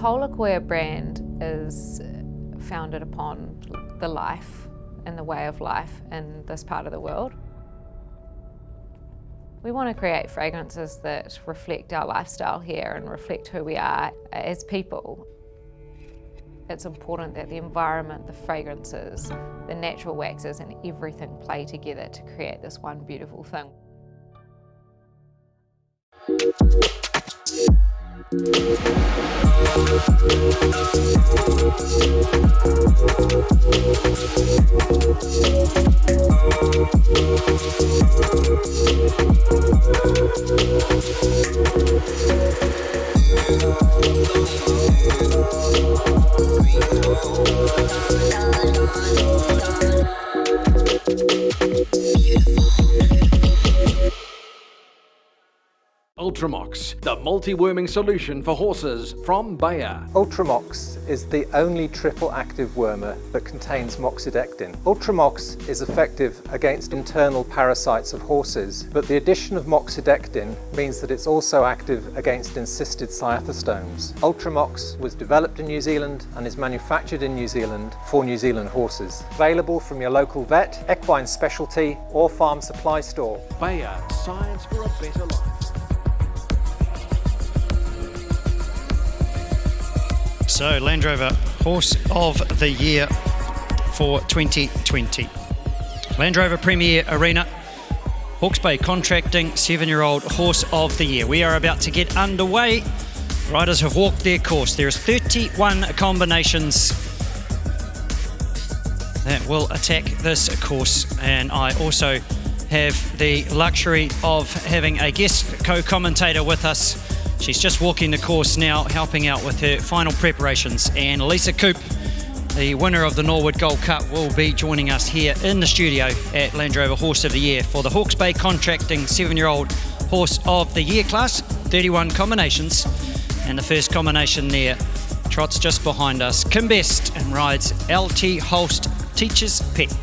whole Akoya brand is founded upon the life and the way of life in this part of the world. We want to create fragrances that reflect our lifestyle here and reflect who we are as people. It's important that the environment, the fragrances, the natural waxes and everything play together to create this one beautiful thing. Ultramox, the multi-worming solution for horses from Bayer. Ultramox is the only triple active wormer that contains moxidectin. Ultramox is effective against internal parasites of horses, but the addition of moxidectin means that it's also active against encysted cyathostomes. Ultramox was developed in New Zealand and is manufactured in New Zealand for New Zealand horses. Available from your local vet, equine specialty or farm supply store. Bayer, science for a better life. So, Land Rover Horse of the Year for 2020. Land Rover Premier Arena, Hawke's Bay Contracting 7-year-old Horse of the Year. We are about to get underway. Riders have walked their course. There's 31 combinations that will attack this course, and I also have the luxury of having a guest co-commentator with us. She's just walking the course now, helping out with her final preparations. And Lisa Coop, the winner of the Norwood Gold Cup, will be joining us here in the studio at Land Rover Horse of the Year for the Hawke's Bay Contracting 7-year-old Horse of the Year class. 31 combinations. And the first combination there trots just behind us. Kim Best and rides LT Holst Teacher's Pet.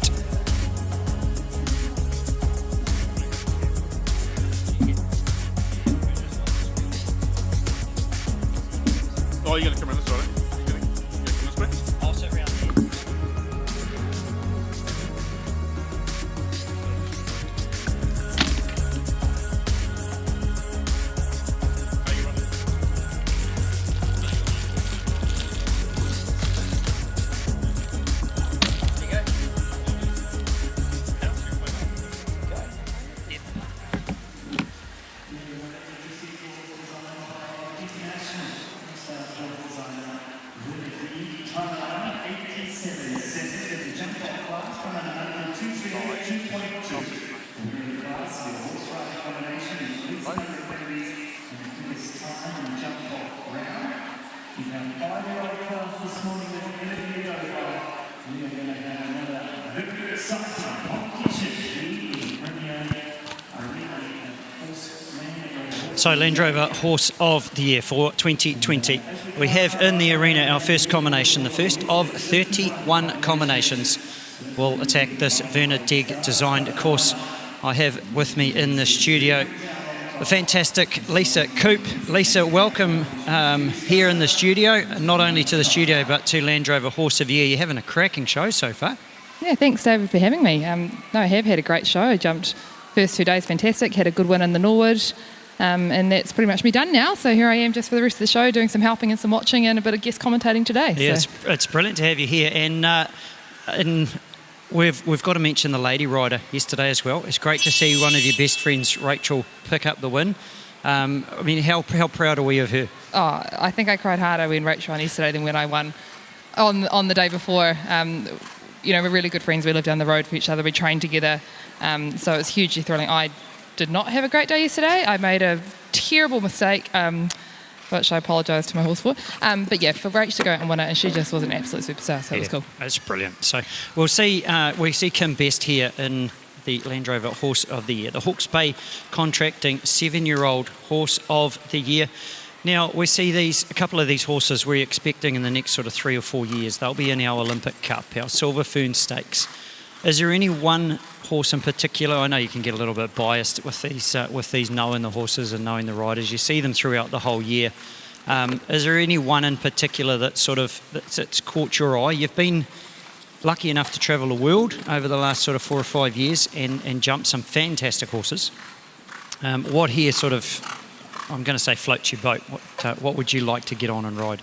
Oh, you're going to come in this way? You're going to come this way? I'll sit around here. So, Land Rover Horse of the Year for 2020. We have in the arena our first combination, the first of 31 combinations will attack this Werner Degg designed course. I have with me in the studio the fantastic Lisa Coop. Lisa, welcome here in the studio, not only to the studio but to Land Rover Horse of the Year. You're having a cracking show so far. Yeah, thanks David for having me. No, I have had a great show. I jumped first 2 days fantastic, had a good win in the Norwood. And that's pretty much me done now. So here I am just for the rest of the show, doing some helping and some watching and a bit of guest commentating today. Yeah, so. it's brilliant to have you here. And we've got to mention the lady rider yesterday as well. It's great to see one of your best friends, Rachel, pick up the win. I mean, how proud are we of her? Oh, I think I cried harder when Rachel won yesterday than when I won on the day before. You know, we're really good friends. We live down the road from each other. We train together. So it's hugely thrilling. I did not have a great day yesterday. I made a terrible mistake, which I apologise to my horse for. But yeah, for Rach to go out and win it, and she just was an absolute superstar, so it was cool. That's brilliant. So we see Kim Best here in the Land Rover Horse of the Year, the Hawke's Bay Contracting 7-year-old Horse of the Year. Now, we see a couple of these horses we're expecting in the next sort of 3 or 4 years. They'll be in our Olympic Cup, our Silver Fern Stakes. Is there any one horse in particular? I know you can get a little bit biased with these knowing the horses and knowing the riders. You see them throughout the whole year. Is there any one in particular that's caught your eye? You've been lucky enough to travel the world over the last sort of 4 or 5 years and jump some fantastic horses. What here sort of, I'm going to say, floats your boat? What would you like to get on and ride?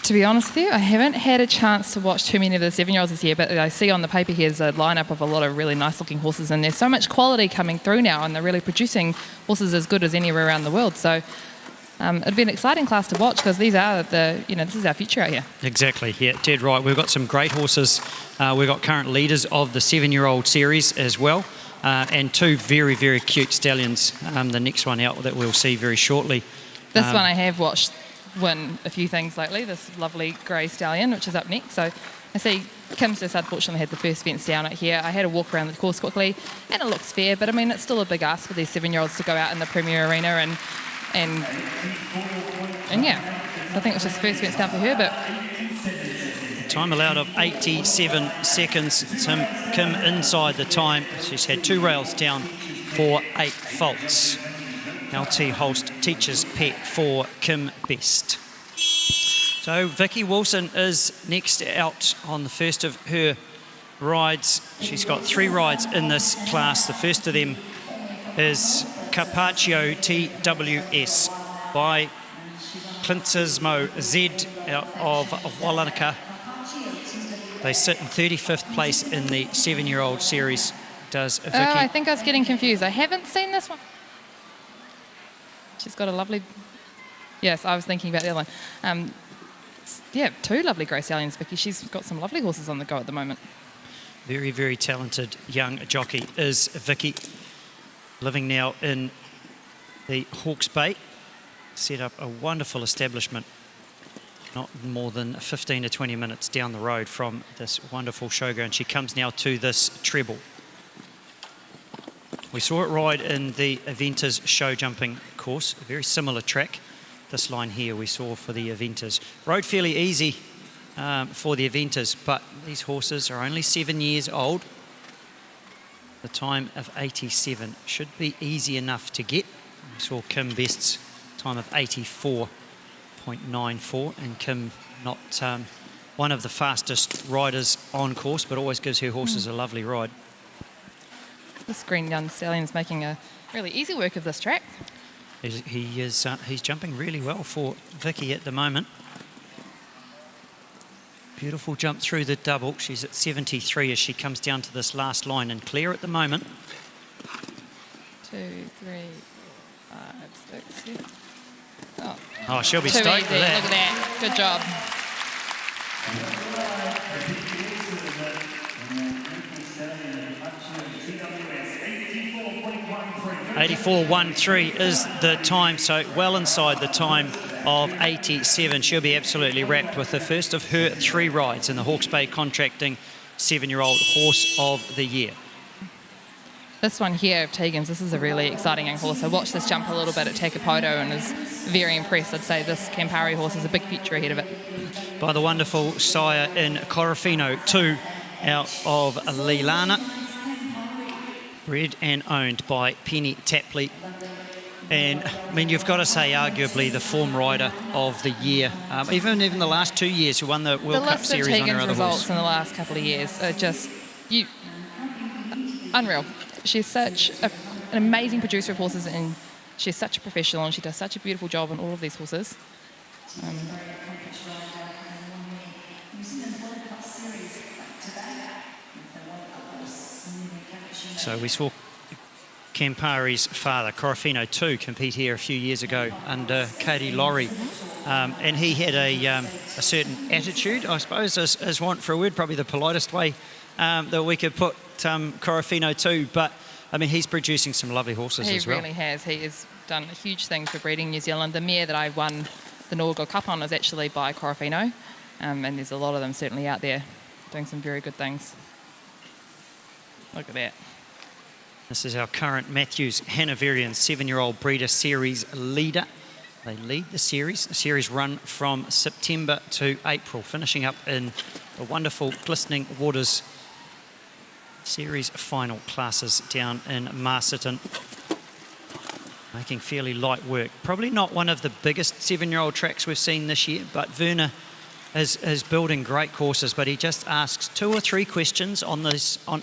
To be honest with you, I haven't had a chance to watch too many of the 7-year-olds this year, but I see on the paper here's a lineup of a lot of really nice looking horses, and there's so much quality coming through now, and they're really producing horses as good as anywhere around the world. So it'd be an exciting class to watch, because these are this is our future out here. Exactly, yeah, dead right. We've got some great horses. We've got current leaders of the 7-year-old series as well, and 2 very, very cute stallions. The next one out that we'll see very shortly. This one I have watched win a few things lately, this lovely grey stallion, which is up next. So I see Kim's just unfortunately had the first fence down out here. I had a walk around the course quickly, and it looks fair, but I mean, it's still a big ask for these 7-year-olds to go out in the Premier Arena, and yeah, I think it was just the first fence down for her, but time allowed of 87 seconds. Kim inside the time. She's had 2 rails down for 8 faults. LT Holst teacher's pet for Kim Best. So Vicky Wilson is next out on the first of her rides. She's got 3 rides in this class. The first of them is Carpaccio TWS by Clincismo Z out of Wallacea. They sit in 35th place in the 7-year-old series. Does Vicky? Oh, I think I was getting confused. I haven't seen this one. She's got a lovely... Yes, I was thinking about the other one. Yeah, 2 lovely grey stallions, Vicky. She's got some lovely horses on the go at the moment. Very, very talented young jockey is Vicky. Living now in the Hawke's Bay. Set up a wonderful establishment, not more than 15 to 20 minutes down the road from this wonderful showground. She comes now to this treble. We saw it ride in the Eventers show jumping course, a very similar track. This line here we saw for the Eventers. Rode fairly easy for the Eventers, but these horses are only 7 years old. The time of 87 should be easy enough to get. We saw Kim Best's time of 84.94, and Kim not one of the fastest riders on course, but always gives her horses a lovely ride. This green young stallion's making a really easy work of this track. He's jumping really well for Vicky at the moment. Beautiful jump through the double. She's at 73 as she comes down to this last line and clear at the moment. 2, 3, 4, 5, 6, 7. Oh, she'll be too stoked easy. with that. Look at that. Good job. 84.13 is the time, so well inside the time of 87. She'll be absolutely wrapped with the first of her 3 rides in the Hawke's Bay Contracting 7-year-old Horse of the Year. This one here of Tegan's, this is a really exciting young horse. I watched this jump a little bit at Takapoto and was very impressed. I'd say this Campari horse has a big future ahead of it. By the wonderful sire in Corofino 2 out of Leilana. Bred and owned by Penny Tapley. And, I mean, you've got to say, arguably, the form rider of the year. Even the last 2 years, who won the World Cup Series on her other results horse. in the last couple of years are just unreal. She's such an amazing producer of horses, and she's such a professional, and she does such a beautiful job on all of these horses. So we saw Campari's father, Corofino 2, compete here a few years ago under Katie Laurie. And he had a certain attitude, I suppose, as want for a word, probably the politest way that we could put Corofino 2. But, I mean, he's producing some lovely horses as well. He really has. He has done huge things for breeding New Zealand. The mare that I won the Norwood Cup on was actually by Corofino. And there's a lot of them certainly out there doing some very good things. Look at that. This is our current Matthews Hanoverian 7-year-old breeder series leader. They lead the series. The series run from September to April, finishing up in the wonderful Glistening Waters series final classes down in Masterton. making fairly light work. Probably not one of the biggest 7-year-old tracks we've seen this year, but Werner is building great courses, but he just asks 2 or 3 questions on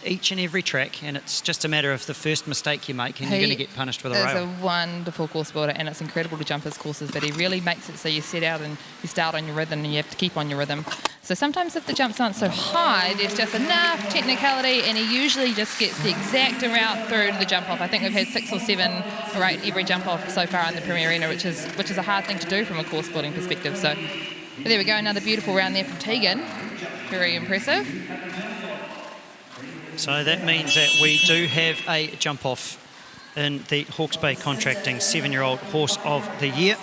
each and every track, and it's just a matter of the first mistake you make and you're going to get punished with a rail. He's a wonderful course builder, and it's incredible to jump his courses, but he really makes it so you set out and you start on your rhythm and you have to keep on your rhythm. So sometimes if the jumps aren't so high, there's just enough technicality, and he usually just gets the exact route through to the jump off. I think we've had 6 or 7 or 8 every jump off so far in the Premier Arena, which is a hard thing to do from a course building perspective. So there we go, another beautiful round there from Tegan. Very impressive. So that means that we do have a jump off in the Hawke's Bay Contracting 7-year-old Horse of the Year.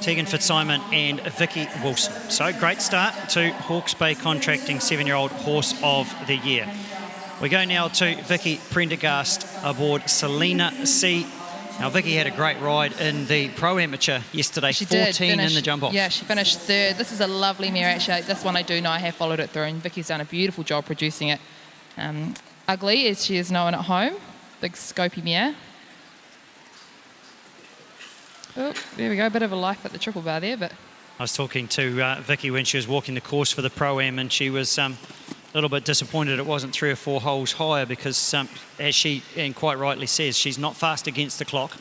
Tegan Fitzsimon and Vicky Wilson. So great start to Hawke's Bay Contracting 7-year-old Horse of the Year. We go now to Vicky Prendergast aboard Selena C. Now, Vicky had a great ride in the Pro Amateur yesterday, She 14 in the jump off. Yeah, she finished 3rd. This is a lovely mare, actually. This one I do know, I have followed it through, and Vicky's done a beautiful job producing it. Ugly, as she is known at home. Big scopy mare. Oh, there we go, a bit of a life at the triple bar there, but... I was talking to Vicky when she was walking the course for the Pro-Am, and she was a little bit disappointed it wasn't 3 or 4 holes higher because, as she and quite rightly says, she's not fast against the clock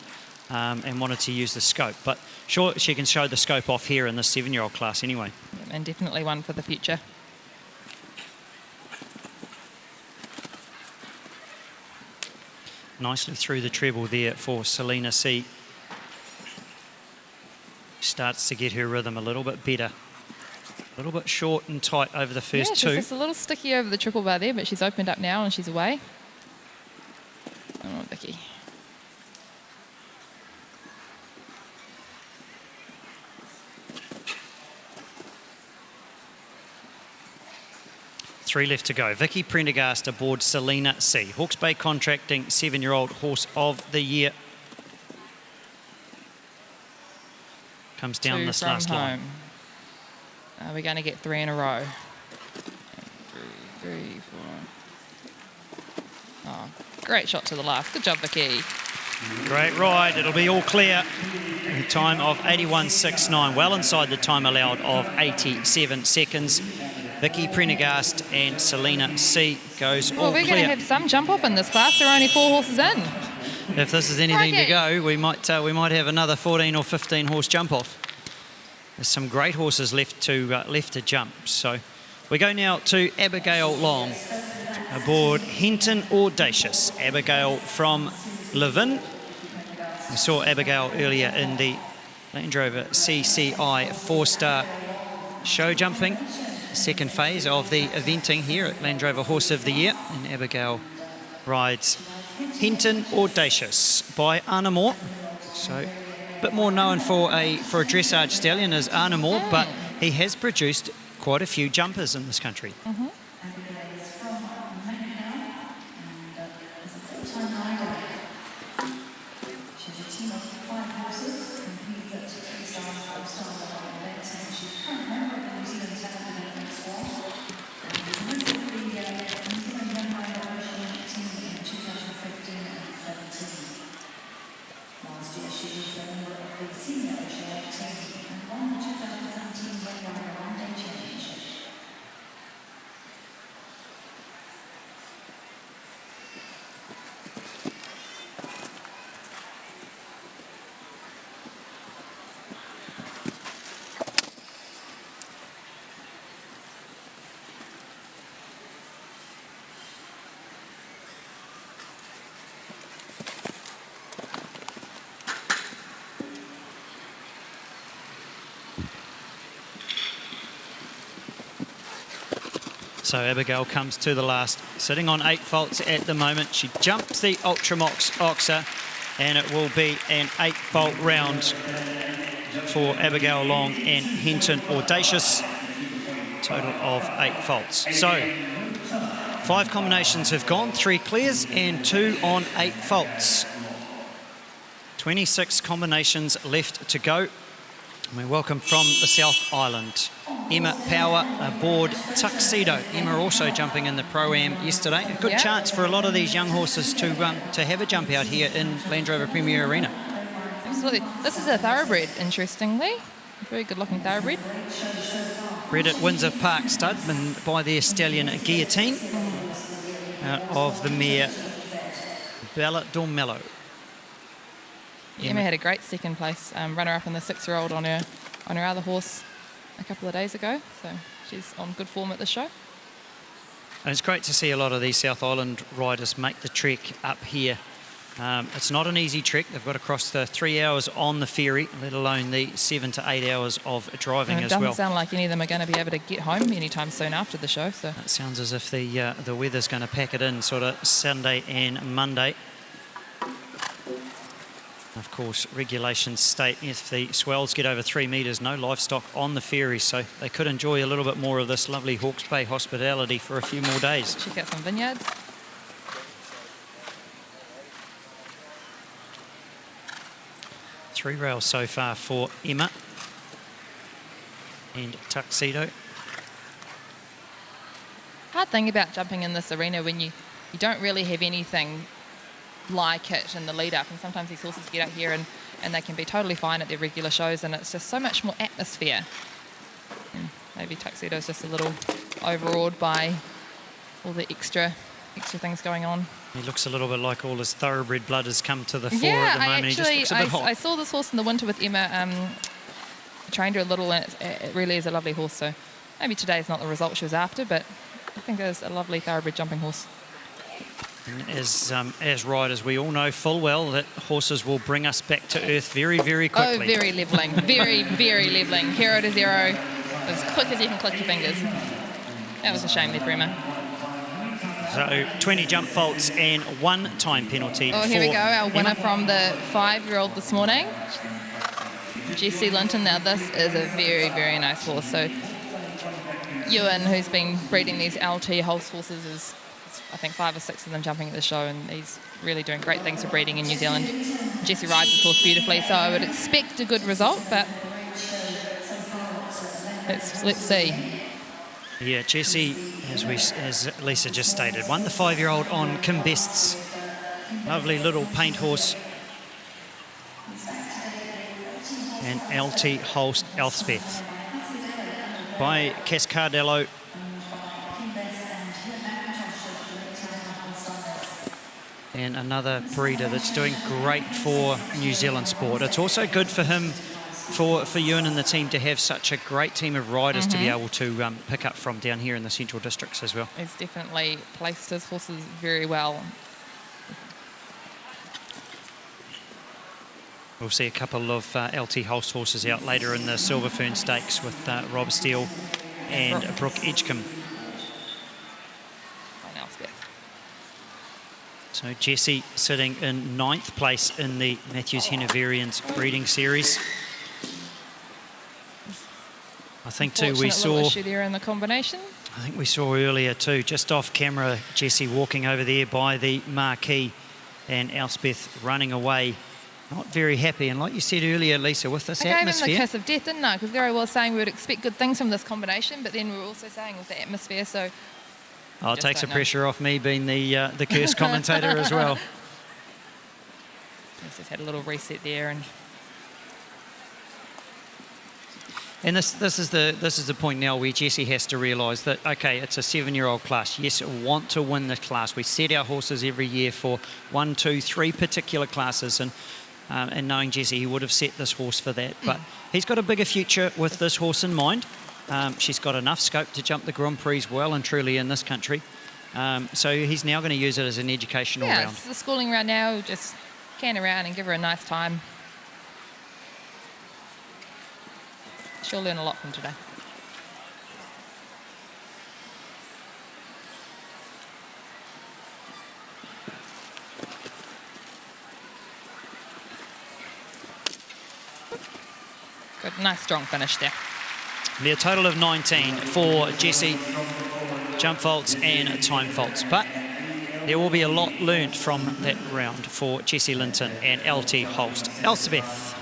and wanted to use the scope. But sure, she can show the scope off here in the 7-year-old class anyway. And definitely one for the future. Nicely through the treble there for Selena C. Starts to get her rhythm a little bit better. A little bit short and tight over the first 2. She's just a little sticky over the triple bar there, but she's opened up now and she's away. Oh, Vicky. Three left to go. Vicky Prendergast aboard Selena C. Hawke's Bay Contracting 7-year-old Horse of the Year. Comes down 2 this from last line. We're going to get 3 in a row. 3, 4. Oh, great shot to the last. Good job, Vicky. Great ride. It'll be all clear. A time of 81.69, well inside the time allowed of 87 seconds. Vicky Prendergast and Selena C goes all clear. Well, we're going to have some jump off in this class. There are only 4 horses in. If this is anything to go, we might have another 14 or 15 horse jump off. There's some great horses left to jump. So we go now to Abigail Long aboard Hinton Audacious. Abigail from Levin. We saw Abigail earlier in the Land Rover CCI 4-star show jumping. Second phase of the eventing here at Land Rover Horse of the Year. And Abigail rides Hinton Audacious by Anna Moore. So a bit more known for a dressage stallion as Anna Moore, but he has produced quite a few jumpers in this country. So Abigail comes to the last, sitting on 8 faults at the moment. She jumps the Ultramox Oxa, and it will be an 8-fault round for Abigail Long and Hinton Audacious. Total of 8 faults. So 5 combinations have gone, 3 clears and 2 on 8 faults. 26 combinations left to go. We welcome from the South Island, Emma Power aboard Tuxedo. Emma also jumping in the Pro-Am yesterday. A good chance for a lot of these young horses to have a jump out here in Land Rover Premier Arena. Absolutely. This is a thoroughbred, interestingly. Very good-looking thoroughbred. Bred at Windsor Park Stud by their stallion Guillotine of the mare Bella Dormello. Emma had a great second place runner-up in the 6-year-old on her other horse a couple of days ago, so she's on good form at the show. And it's great to see a lot of these South Island riders make the trek up here. It's not an easy trek. They've got to cross the 3 hours on the ferry, let alone the 7 to 8 hours of driving as well. It doesn't sound like any of them are going to be able to get home anytime soon after the show. So it sounds as if the weather's going to pack it in sort of Sunday and Monday. Of course, regulations state if the swells get over 3 metres, no livestock on the ferry, so they could enjoy a little bit more of this lovely Hawke's Bay hospitality for a few more days. Check out some vineyards. Three rails so far for Emma and Tuxedo. Hard thing about jumping in this arena when you don't really have anything like it in the lead up, and sometimes these horses get out here and they can be totally fine at their regular shows, and it's just so much more atmosphere. And maybe Tuxedo's just a little overawed by all the extra things going on. He looks a little bit like all his thoroughbred blood has come to the fore at the moment. He just looks a bit hot. I saw this horse in the winter with Emma, trained her a little, and it really is a lovely horse. So maybe today is not the result she was after, but I think it was a lovely thoroughbred jumping horse. And as riders, we all know full well that horses will bring us back to earth very, very quickly. Oh, very levelling. Very, very levelling. 0 to 0, as quick as you can click your fingers. That was a shame there for Emma. So 20 jump faults and 1 time penalty. Oh, here we go. Our winner Emma. from the 5-year-old this morning, Jessie Linton. Now, this is a very, very nice horse. So Ewan, who's been breeding these LT Holst horses, is I think 5 or 6 of them jumping at the show, and he's really doing great things for breeding in New Zealand. Jessie rides the horse beautifully, so I would expect a good result, but let's see. Yeah, Jessie, as Lisa just stated, won the 5-year-old on Kim Best's lovely little paint horse. And LT Holst Elspeth by Cascardello. And another breeder that's doing great for New Zealand sport. It's also good for him, for Ewan and the team, to have such a great team of riders to be able to pick up from down here in the Central Districts as well. He's definitely placed his horses very well. We'll see a couple of LT Holst horses out later in the Silver Fern Stakes with Rob Steele and Brooke Edgecombe. So Jessie sitting in 9th place in the Matthews Hanoverians breeding series. I think too we saw issue there in the combination. I think we saw earlier too, just off camera, Jessie walking over there by the marquee and Elspeth running away, not very happy. And like you said earlier, Lisa, with this atmosphere, I gave him the kiss of death, didn't I? Because there I was saying we would expect good things from this combination, but then we were also saying with the atmosphere, so. I'll take some pressure off me being the curse commentator as well. He's just had a little reset there, and this is the point now where Jessie has to realise that, okay, it's a 7-year-old class. Yes, we want to win this class. We set our horses every year for 1, 2, 3 particular classes, and knowing Jessie, he would have set this horse for that. But he's got a bigger future with this horse in mind. She's got enough scope to jump the Grand Prix well and truly in this country. So he's now going to use it as an educational round. Yeah, it's the schooling round now. Just can around and give her a nice time. She'll learn a lot from today. Good, nice strong finish there. Be a total of 19 for Jessie, jump faults and time faults. But there will be a lot learnt from that round for Jessie Linton and LT Holst Elspeth.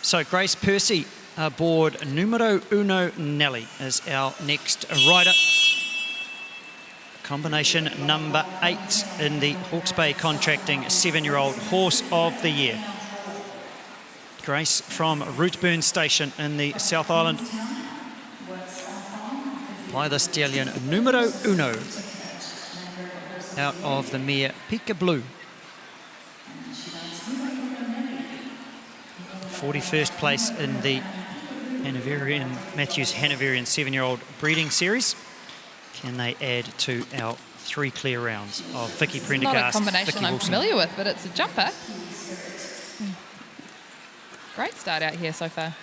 So Grace Percy aboard numero uno Nelly is our next rider. Combination number 8 in the Hawke's Bay Contracting 7-year-old Horse of the Year. Grace from Rootburn Station in the South Island by the stallion numero uno out of the mare Pika Blue. 41st place in the Matthews Hanoverian 7-year-old breeding series. Can they add to our 3 clear rounds of Vicky Prendergast, Not a combination Vicky I'm Wilson. familiar with, but it's a jumper. Great start out here so far.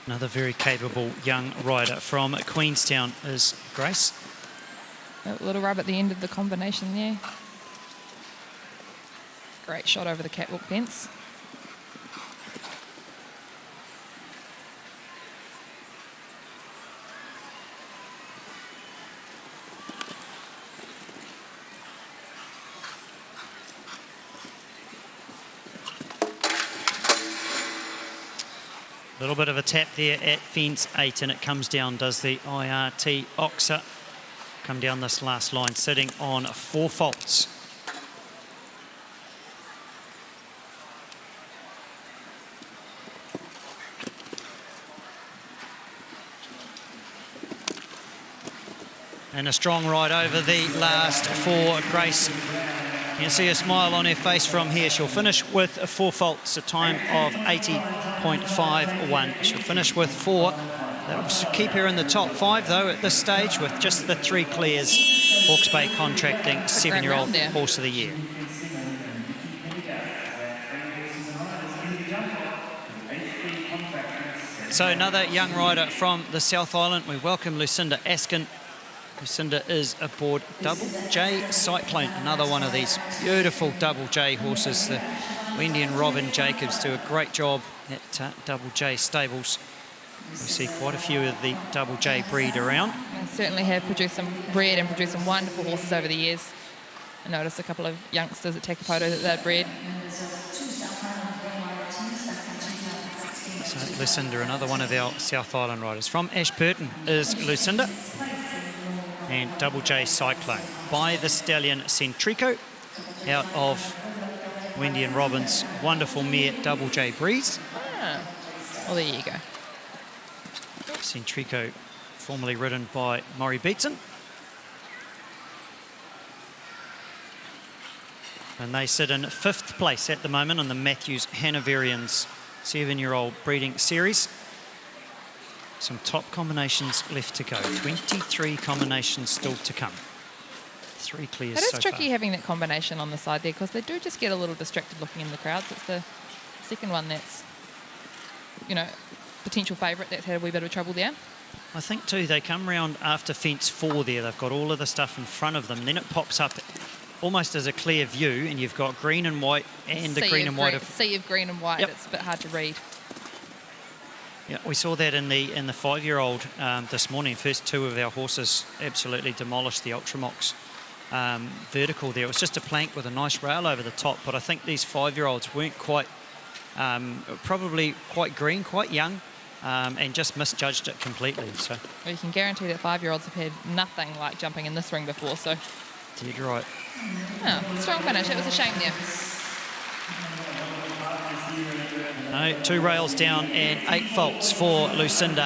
Another very capable young rider from Queenstown is Grace. A little rub at the end of the combination there. Great shot over the catwalk fence. A little bit of a tap there at fence 8, and it comes down, does the IRT Oxa. Come down this last line, sitting on 4 faults. And a strong ride over the last 4, Grace. You can see a smile on her face from here. She'll finish with 4 faults, a time of 80.51. She'll finish with 4. That will keep her in the top 5, though, at this stage, with just the 3 clears. Hawke's Bay Contracting 7-year-old Horse of the Year. So another young rider from the South Island. We welcome Lucinda Askin. Lucinda is aboard Double J Cyclone, another one of these beautiful Double J horses. The Wendy and Robin Jacobs do a great job at Double J stables. We see quite a few of the Double J breed around. They certainly have produced some wonderful horses over the years. I noticed a couple of youngsters at Takapoto that they'd bred. So Lucinda, another one of our South Island riders. From Ashburton is Lucinda. And Double J Cyclone by the stallion Centrico out of Wendy and Robin's wonderful mare Double J Breeze. Ah, well, there you go. Centrico, formerly ridden by Maury Beatson. And they sit in 5th place at the moment on the Matthews Hanoverians 7-year-old breeding series. Some top combinations left to go. 23 combinations still to come. 3 clears so far. It is tricky having that combination on the side there because they do just get a little distracted looking in the crowds. It's the second one that's, you know, potential favourite that's had a wee bit of trouble there. I think too, they come round after fence 4 there. They've got all of the stuff in front of them. Then it pops up almost as a clear view, and you've got green and white and the green and white. Sea of green and white. Yep. It's a bit hard to read. Yeah, we saw that in the 5-year-old this morning. First 2 of our horses absolutely demolished the Ultramox vertical there. It was just a plank with a nice rail over the top, but I think these 5-year-olds weren't quite, probably quite green, quite young, and just misjudged it completely. So Well, you can guarantee that 5-year-olds have had nothing like jumping in this ring before, so... dead right. Oh, strong finish. It was a shame there. No, 2 rails down and 8 faults for Lucinda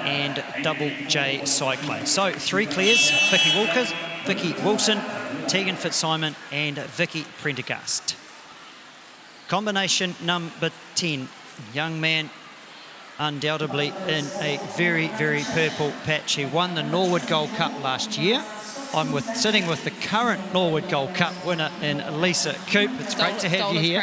and Double J Cyclone. So 3 clears, Vicky Wilson, Tegan Fitzsimon and Vicky Prendergast. Combination number 10, young man undoubtedly in a very, very purple patch. He won the Norwood Gold Cup last year. I'm sitting with the current Norwood Gold Cup winner in Lisa Coop. It's great to have you here.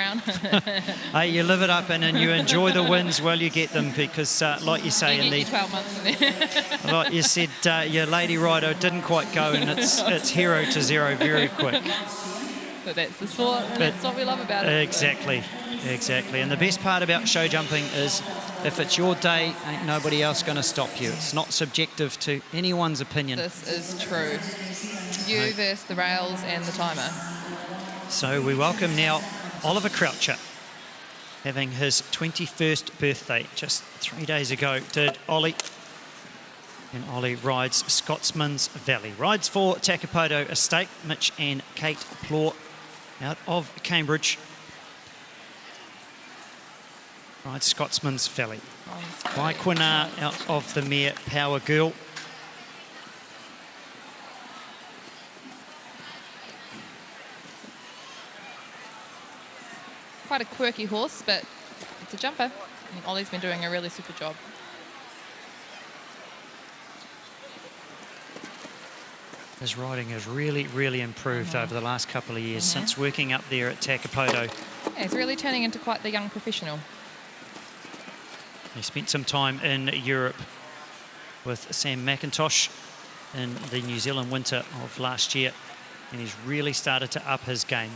Hey, you live it up and you enjoy the wins while you get them because, like you say, you get 12 months in there. like you said, your lady rider didn't quite go, and it's 0 to 0 very quick. But that's the sport, and that's what we love about it. Exactly. And the best part about show jumping is if it's your day, ain't nobody else going to stop you. It's not subjective to anyone's opinion. This is true. You versus the rails and the timer. So we welcome now Oliver Croucher, having his 21st birthday just 3 days ago, did Ollie. And Ollie rides Scotsman's Valley. Rides for Takapoto Estate, Mitch and Kate Plaw out of Cambridge. Rides Scotsman's Valley. Waikuna out of the mare Power Girl. Quite a quirky horse, but it's a jumper. And Ollie's been doing a really super job. His riding has really improved over the last couple of years since working up there at Takapoto. Yeah, he's really turning into quite the young professional. He spent some time in Europe with Sam McIntosh in the New Zealand winter of last year, and he's really started to up his game.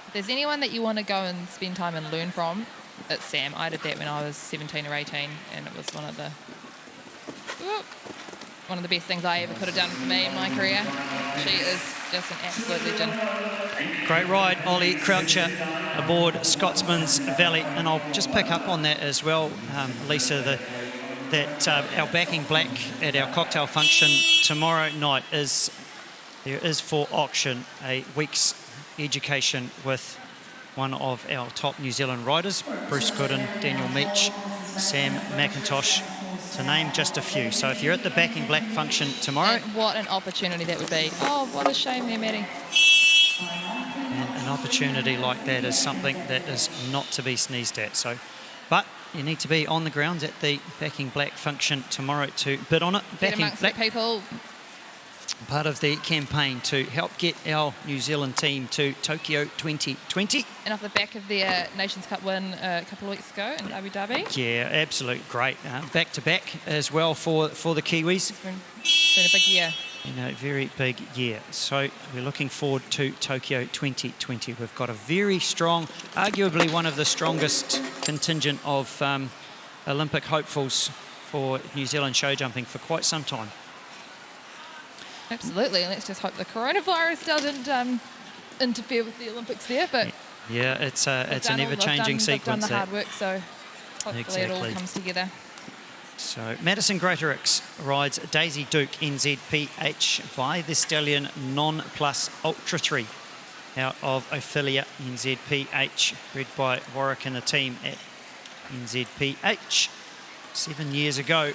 If there's anyone that you want to go and spend time and learn from, it's Sam. I did that when I was 17 or 18, and it was one of the best things I ever could have done for me in my career. She is just an absolute legend. Great ride, Ollie Croucher aboard Scotsman's Valley, and I'll just pick up on that as well, Lisa, that our backing black at our cocktail function tomorrow night there is for auction a week's education with one of our top New Zealand riders, Bruce Gooden, Daniel Meach, Sam McIntosh, to name just a few. So if you're at the backing black function tomorrow... And what an opportunity that would be. Oh, what a shame there, Maddie. And an opportunity like that is something that is not to be sneezed at. But you need to be on the ground at the backing black function tomorrow to bid on it. Get amongst the people. Part of the campaign to help get our New Zealand team to Tokyo 2020. And off the back of their Nations Cup win a couple of weeks ago in Abu Dhabi. Yeah, absolute great. Back-to-back as well for the Kiwis. It's been a big year. Very big year. So we're looking forward to Tokyo 2020. We've got a very strong, arguably one of the strongest contingent of Olympic hopefuls for New Zealand show jumping for quite some time. Absolutely, and let's just hope the coronavirus doesn't interfere with the Olympics there. But yeah, it's an ever-changing sequence. They've done the hard work, so hopefully it all comes together. So Madison Greatorex rides Daisy Duke NZPH by the stallion Non Plus Ultra 3 out of Ophelia NZPH, bred by Warwick and the team at NZPH 7 years ago.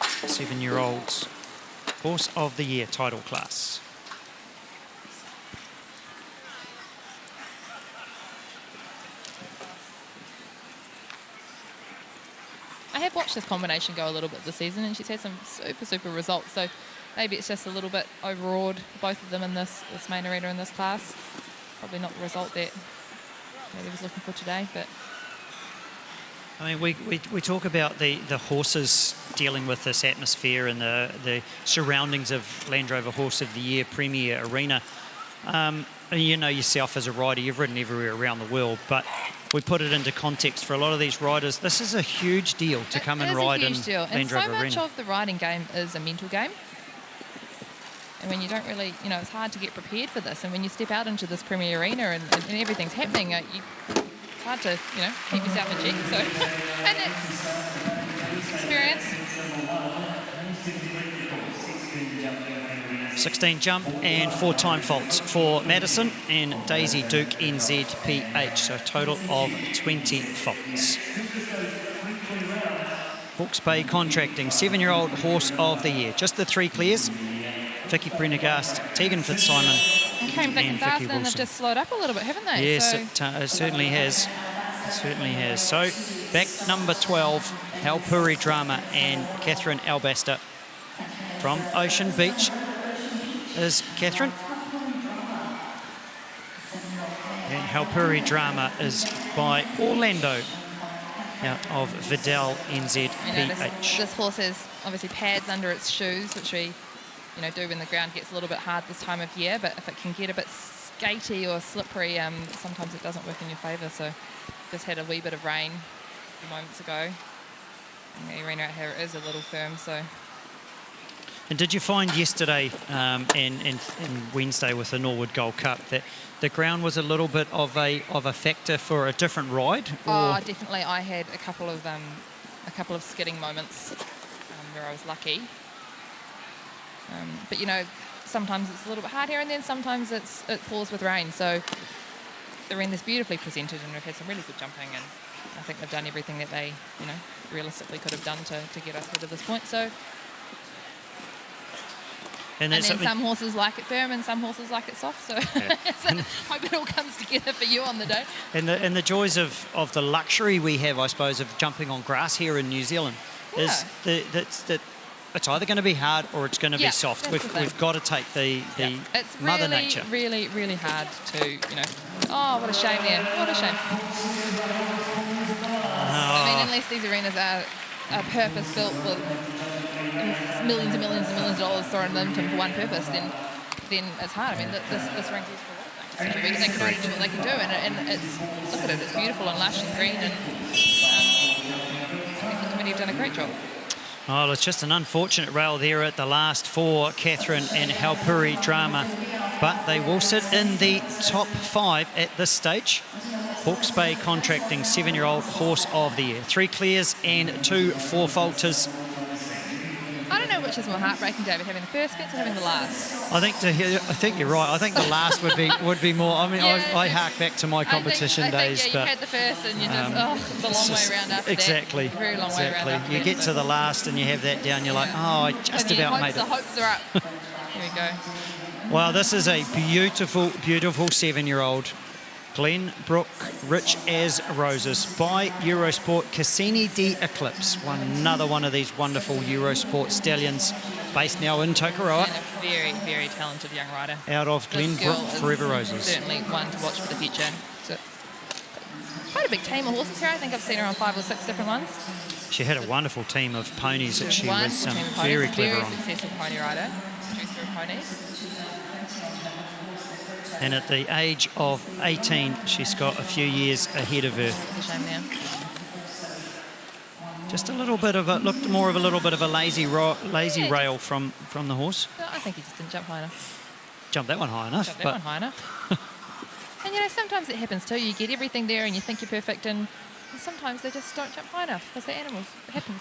7-year-olds. Horse of the Year title class. I have watched this combination go a little bit this season, and she's had some super results. So maybe it's just a little bit overawed, both of them in this main arena in this class. Probably not the result that maybe was looking for today, but. I mean, we talk about the horses dealing with this atmosphere and the surroundings of Land Rover Horse of the Year Premier Arena. You know yourself as a rider, you've ridden everywhere around the world, but we put it into context for a lot of these riders. This is a huge deal to come and ride in Land Rover Arena. And so much of the riding game is a mental game. And when you don't really, it's hard to get prepared for this. And when you step out into this Premier Arena and everything's happening, it's hard to, keep yourself in check. So, and it's experience. 16 jump and 4 time faults for Madison and Daisy Duke NZPH, so a total of 20 faults. Hawke's Bay Contracting, 7-year-old Horse of the Year. Just the 3 clears. Vicky Prendergast, Tegan Fitzsimon, and came back and fast, Vicky and Wilson. they've just slowed up a little bit, haven't they? Yes, so. it certainly has. It certainly has. So back number 12, Halpuri Drama and Catherine Albaster from Ocean Beach is Catherine. And Halpuri Drama is by Orlando out of Vidal NZPH. This horse has obviously pads under its shoes, which we do when the ground gets a little bit hard this time of year, but if it can get a bit skatey or slippery, sometimes it doesn't work in your favour. So just had a wee bit of rain a few moments ago. And the arena out here is a little firm, so And did you find yesterday and Wednesday with the Norwood Gold Cup that the ground was a little bit of a factor for a different ride? Oh, definitely. I had a couple of skidding moments where I was lucky. But you know, sometimes it's a little bit hard here, and then sometimes it falls with rain. So the arena is beautifully presented, and we've had some really good jumping, and I think they've done everything that they, you know, realistically could have done to get us to this point. So. And then some horses like it firm and some horses like it soft. So, yeah. So hope it all comes together for you on the day. And the joys of the luxury we have, I suppose, of jumping on grass here in New Zealand is that it's either going to be hard or it's going to be soft. We've got to take the it's Mother really, Nature. really, really hard to, you know. Oh, what a shame there. What a shame. I mean, unless these arenas are purpose-built with millions and millions and millions of dollars thrown into them for one purpose, then it's hard. I mean, this rink is for a lot of things. They can only do what they can do, and it's, look at it, it's beautiful and lush and green, and I think the committee have done a great job. Oh, it's just an unfortunate rail there at the last for Catherine and Halpuri Drama, but they will sit in the top 5 at this stage. Hawke's Bay Contracting 7-year-old Horse of the Year. 3 clears and 2 4-falters. I don't know which is more heartbreaking, David, having the first fence or having the last. I think you're right. I think the last would be more. I mean, I hark back to my competition days. You had the first and you just, it's a long way around after exactly, that. Very long way around after you get to the last and you have that down, you're like, oh, I just about made it. The hopes are up. Here we go. Well, this is a beautiful, beautiful 7-year-old. Glenbrook Rich as Roses by Eurosport Cassini D Eclipse. Another one of these wonderful Eurosport stallions based now in Tokoroa. And a very, very talented young rider. Out of Glenbrook Forever Roses. Certainly one to watch for the future. So, quite a big team of horses here. I think I've seen her on 5 or 6 different ones. She had a wonderful team of ponies that she was very clever on. Very successful pony rider. Producer of ponies. And at the age of 18, she's got a few years ahead of her. It's a shame now. Just a little bit of looked more of a little bit of a lazy rail from the horse. No, I think he just didn't jump high enough. Jumped that one high enough. Jumped that one high enough. And you know, sometimes it happens too. You get everything there and you think you're perfect, and sometimes they just don't jump high enough because they're animals. It happens.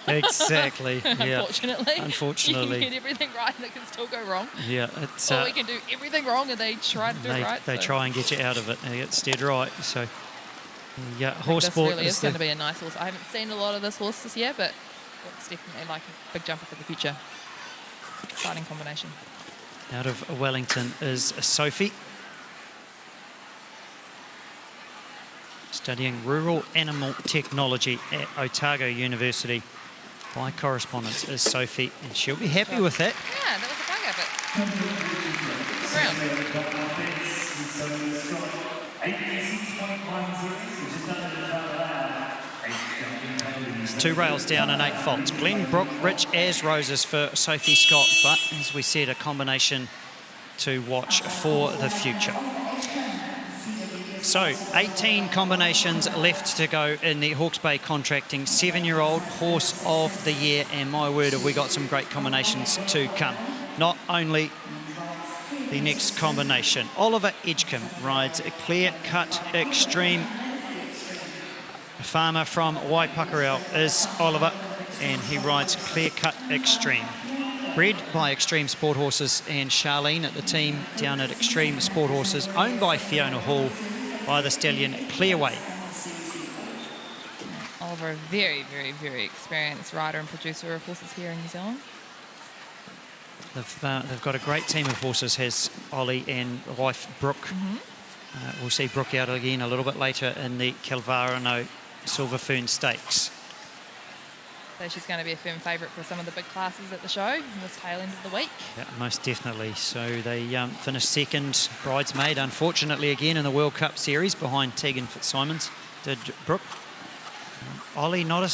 Exactly. Yeah. Unfortunately. You can get everything right and it can still go wrong. Yeah. It's, or we can do everything wrong and they try to do it right. They try and get you out of it. It's dead right. So, yeah, horse this sport really is going to be a nice horse. I haven't seen a lot of this horse this year, but it's definitely like a big jumper for the future. Exciting combination. Out of Wellington is Sophie. Studying rural animal technology at Otago University. By correspondence is Sophie, and she'll be happy with that. Yeah, that was a bug round. It's 2 rails down and 8 faults. Glenbrook Rich as Roses for Sophie Scott, but as we said, a combination to watch for the future. So, 18 combinations left to go in the Hawke's Bay Contracting 7-year-old Horse of the Year, and my word, have we got some great combinations to come. Not only the next combination, Oliver Edgecombe rides a Clear Cut Extreme. A farmer from Waipakarau is Oliver, and he rides Clear Cut Extreme. Bred by Extreme Sport Horses and Charlene at the team down at Extreme Sport Horses, owned by Fiona Hall, by the stallion Clearway. Oliver, a very, very, very experienced rider and producer of horses here in New Zealand. They've got a great team of horses, has Ollie and wife Brooke. We'll see Brooke out again a little bit later in the Calvarino Silver Fern Stakes. So she's going to be a firm favourite for some of the big classes at the show in this tail end of the week. Yeah, most definitely. So they finished second, bridesmaid, unfortunately, again in the World Cup Series behind Tegan Fitzsimons, did Brooke. Ollie, no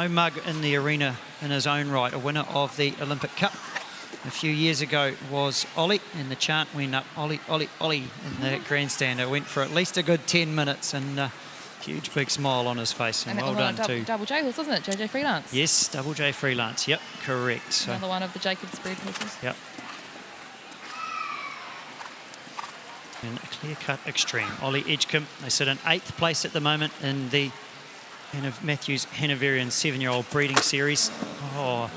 mug in the arena in his own right, a winner of the Olympic Cup. A few years ago was Ollie, and the chant went up, Ollie, Ollie, Ollie, in the grandstand. It went for at least a good 10 minutes, and Huge big smile on his face, and And well done to... Double J horse, wasn't it? JJ Freelance. Yes, Double J Freelance. Yep, correct. So, Another one of the Jacobs breed horses. yep. And a clear-cut extreme. Ollie Edgecombe, they sit in 8th place at the moment in the Matthews Hanoverian 7-year-old breeding series. Oh,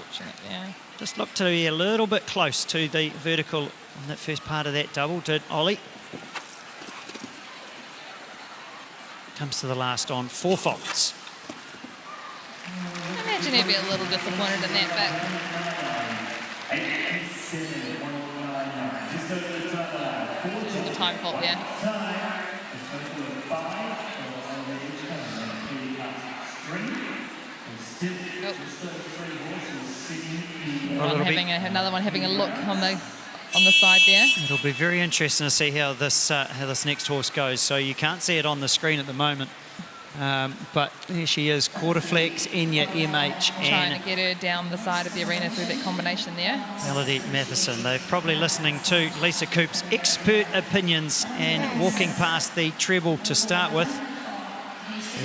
Yeah. just looked to be a little bit close to the vertical on that first part of that double, did Ollie. Comes to the last on 4 faults. I imagine he'd be a little disappointed in that, but the time fault there. Another one having a look on the side there. It'll be very interesting to see how this next horse goes. So you can't see it on the screen at the moment, but here she is, Quarterflex, Enya MH, Trying and to get her down the side of the arena through that combination there. Melody Matheson. They're probably listening to Lisa Coop's expert opinions and walking past the treble to start with.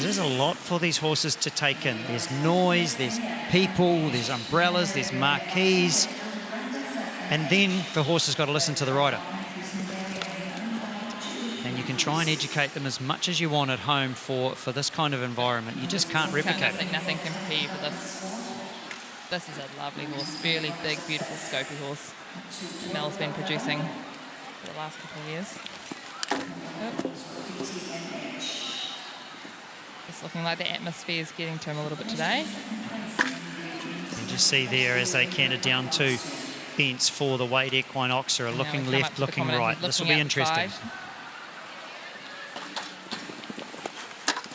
There's a lot for these horses to take in. There's noise, there's people, there's umbrellas, there's marquees. And then the horse has got to listen to the rider. And you can try and educate them as much as you want at home for this kind of environment. You just can't replicate it. Nothing can prepare you for this. This is a lovely horse, really big, beautiful, scopy horse. Mel's been producing for the last couple of years. Oh. It's looking like the atmosphere is getting to him a little bit today. You just see there as they canter down to fence for the Wade Equinox, are looking left, looking right. This will be interesting.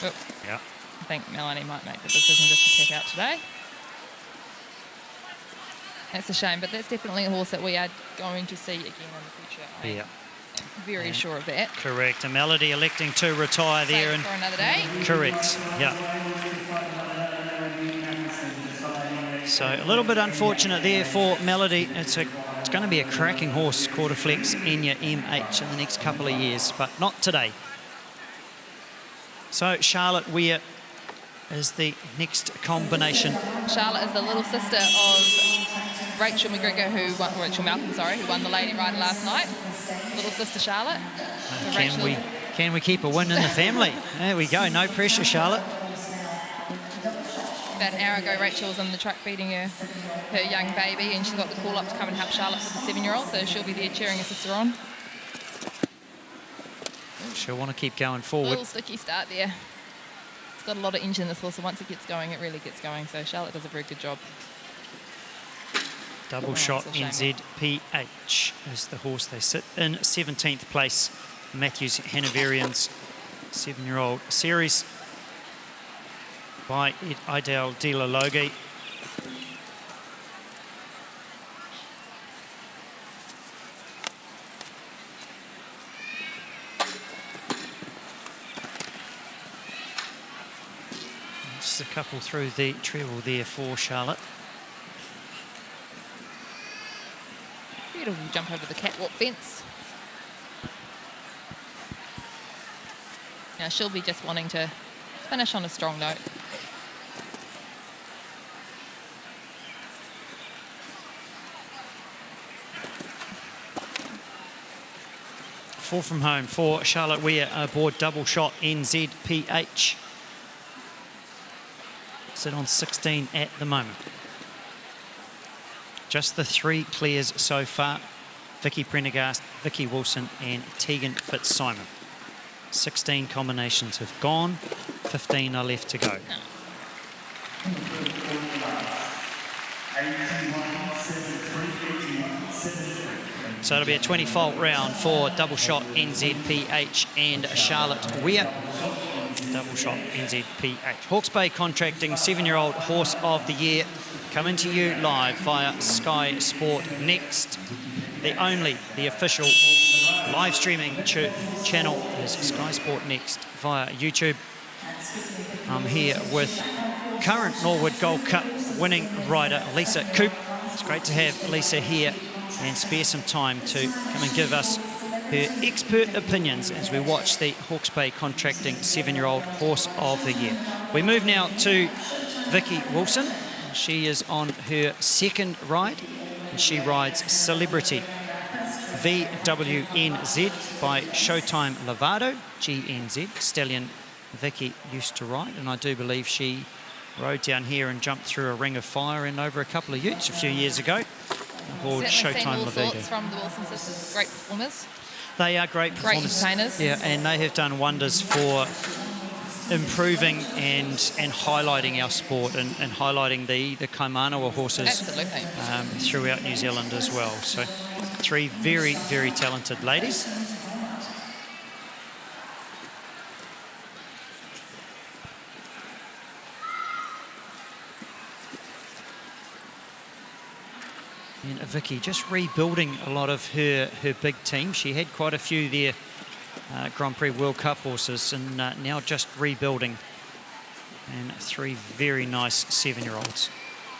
Oh. Yeah. I think Melanie might make the decision just to check out today. That's a shame, but that's definitely a horse that we are going to see again in the future. Yeah. Very sure of that. Correct. And Melody electing to retire there. Save for another day. Correct. Yeah. So a little bit unfortunate there for Melody. It's going to be a cracking horse, Quarterflex, Enya MH, in the next couple of years, but not today. So Charlotte Weir is the next combination. Charlotte is the little sister of Rachel Malcolm, who won the Lady Rider last night. Little sister Charlotte. Can we keep a win in the family? There we go. No pressure, Charlotte. About an hour ago, Rachel was on the truck feeding her young baby, and she got the call up to come and help Charlotte with the 7-year-old, so she'll be there cheering her sister on. She'll want to keep going forward. A little sticky start there. It's got a lot of engine, this horse, so once it gets going, it really gets going, so Charlotte does a very good job. Double shot NZPH is the horse. They sit in 17th place. Matthews Hanoverian's 7-year-old series by Idale Dilalogi. Just a couple through the treble there for Charlotte. Beautiful jump over the catwalk fence. Now she'll be just wanting to finish on a strong note. Four from home for Charlotte Weir aboard Double Shot NZPH. Sit on 16 at the moment. Just the 3 clears so far. Vicky Prendergast, Vicky Wilson and Tegan Fitzsimon. 16 combinations have gone, 15 are left to go. So it'll be a 20-fault round for Double Shot NZPH and Charlotte Weir. Double Shot NZPH. Hawke's Bay Contracting 7-year-old Horse of the Year coming to you live via Sky Sport Next. The official live streaming channel is Sky Sport Next via YouTube. I'm here with current Norwood Gold Cup winning rider Lisa Coop. It's great to have Lisa here and spare some time to come and give us her expert opinions as we watch the Hawke's Bay Contracting 7-year-old Horse of the Year. We move now to Vicky Wilson. She is on her second ride, and she rides Celebrity VWNZ by Showtime Lovato, GNZ, stallion Vicky used to ride, and I do believe she rode down here and jumped through a ring of fire and over a couple of utes a few years ago aboard Showtime Lovato. From the Wilson sisters, great performers. They are great performers. Great entertainers. Yeah, and they have done wonders for improving and highlighting our sport and highlighting the Kaimanawa horses. Absolutely. Throughout New Zealand as well. So 3 very, very talented ladies. And Vicky just rebuilding a lot of her big team. She had quite a few there, Grand Prix World Cup horses, and now just rebuilding. And 3 very nice 7-year-olds.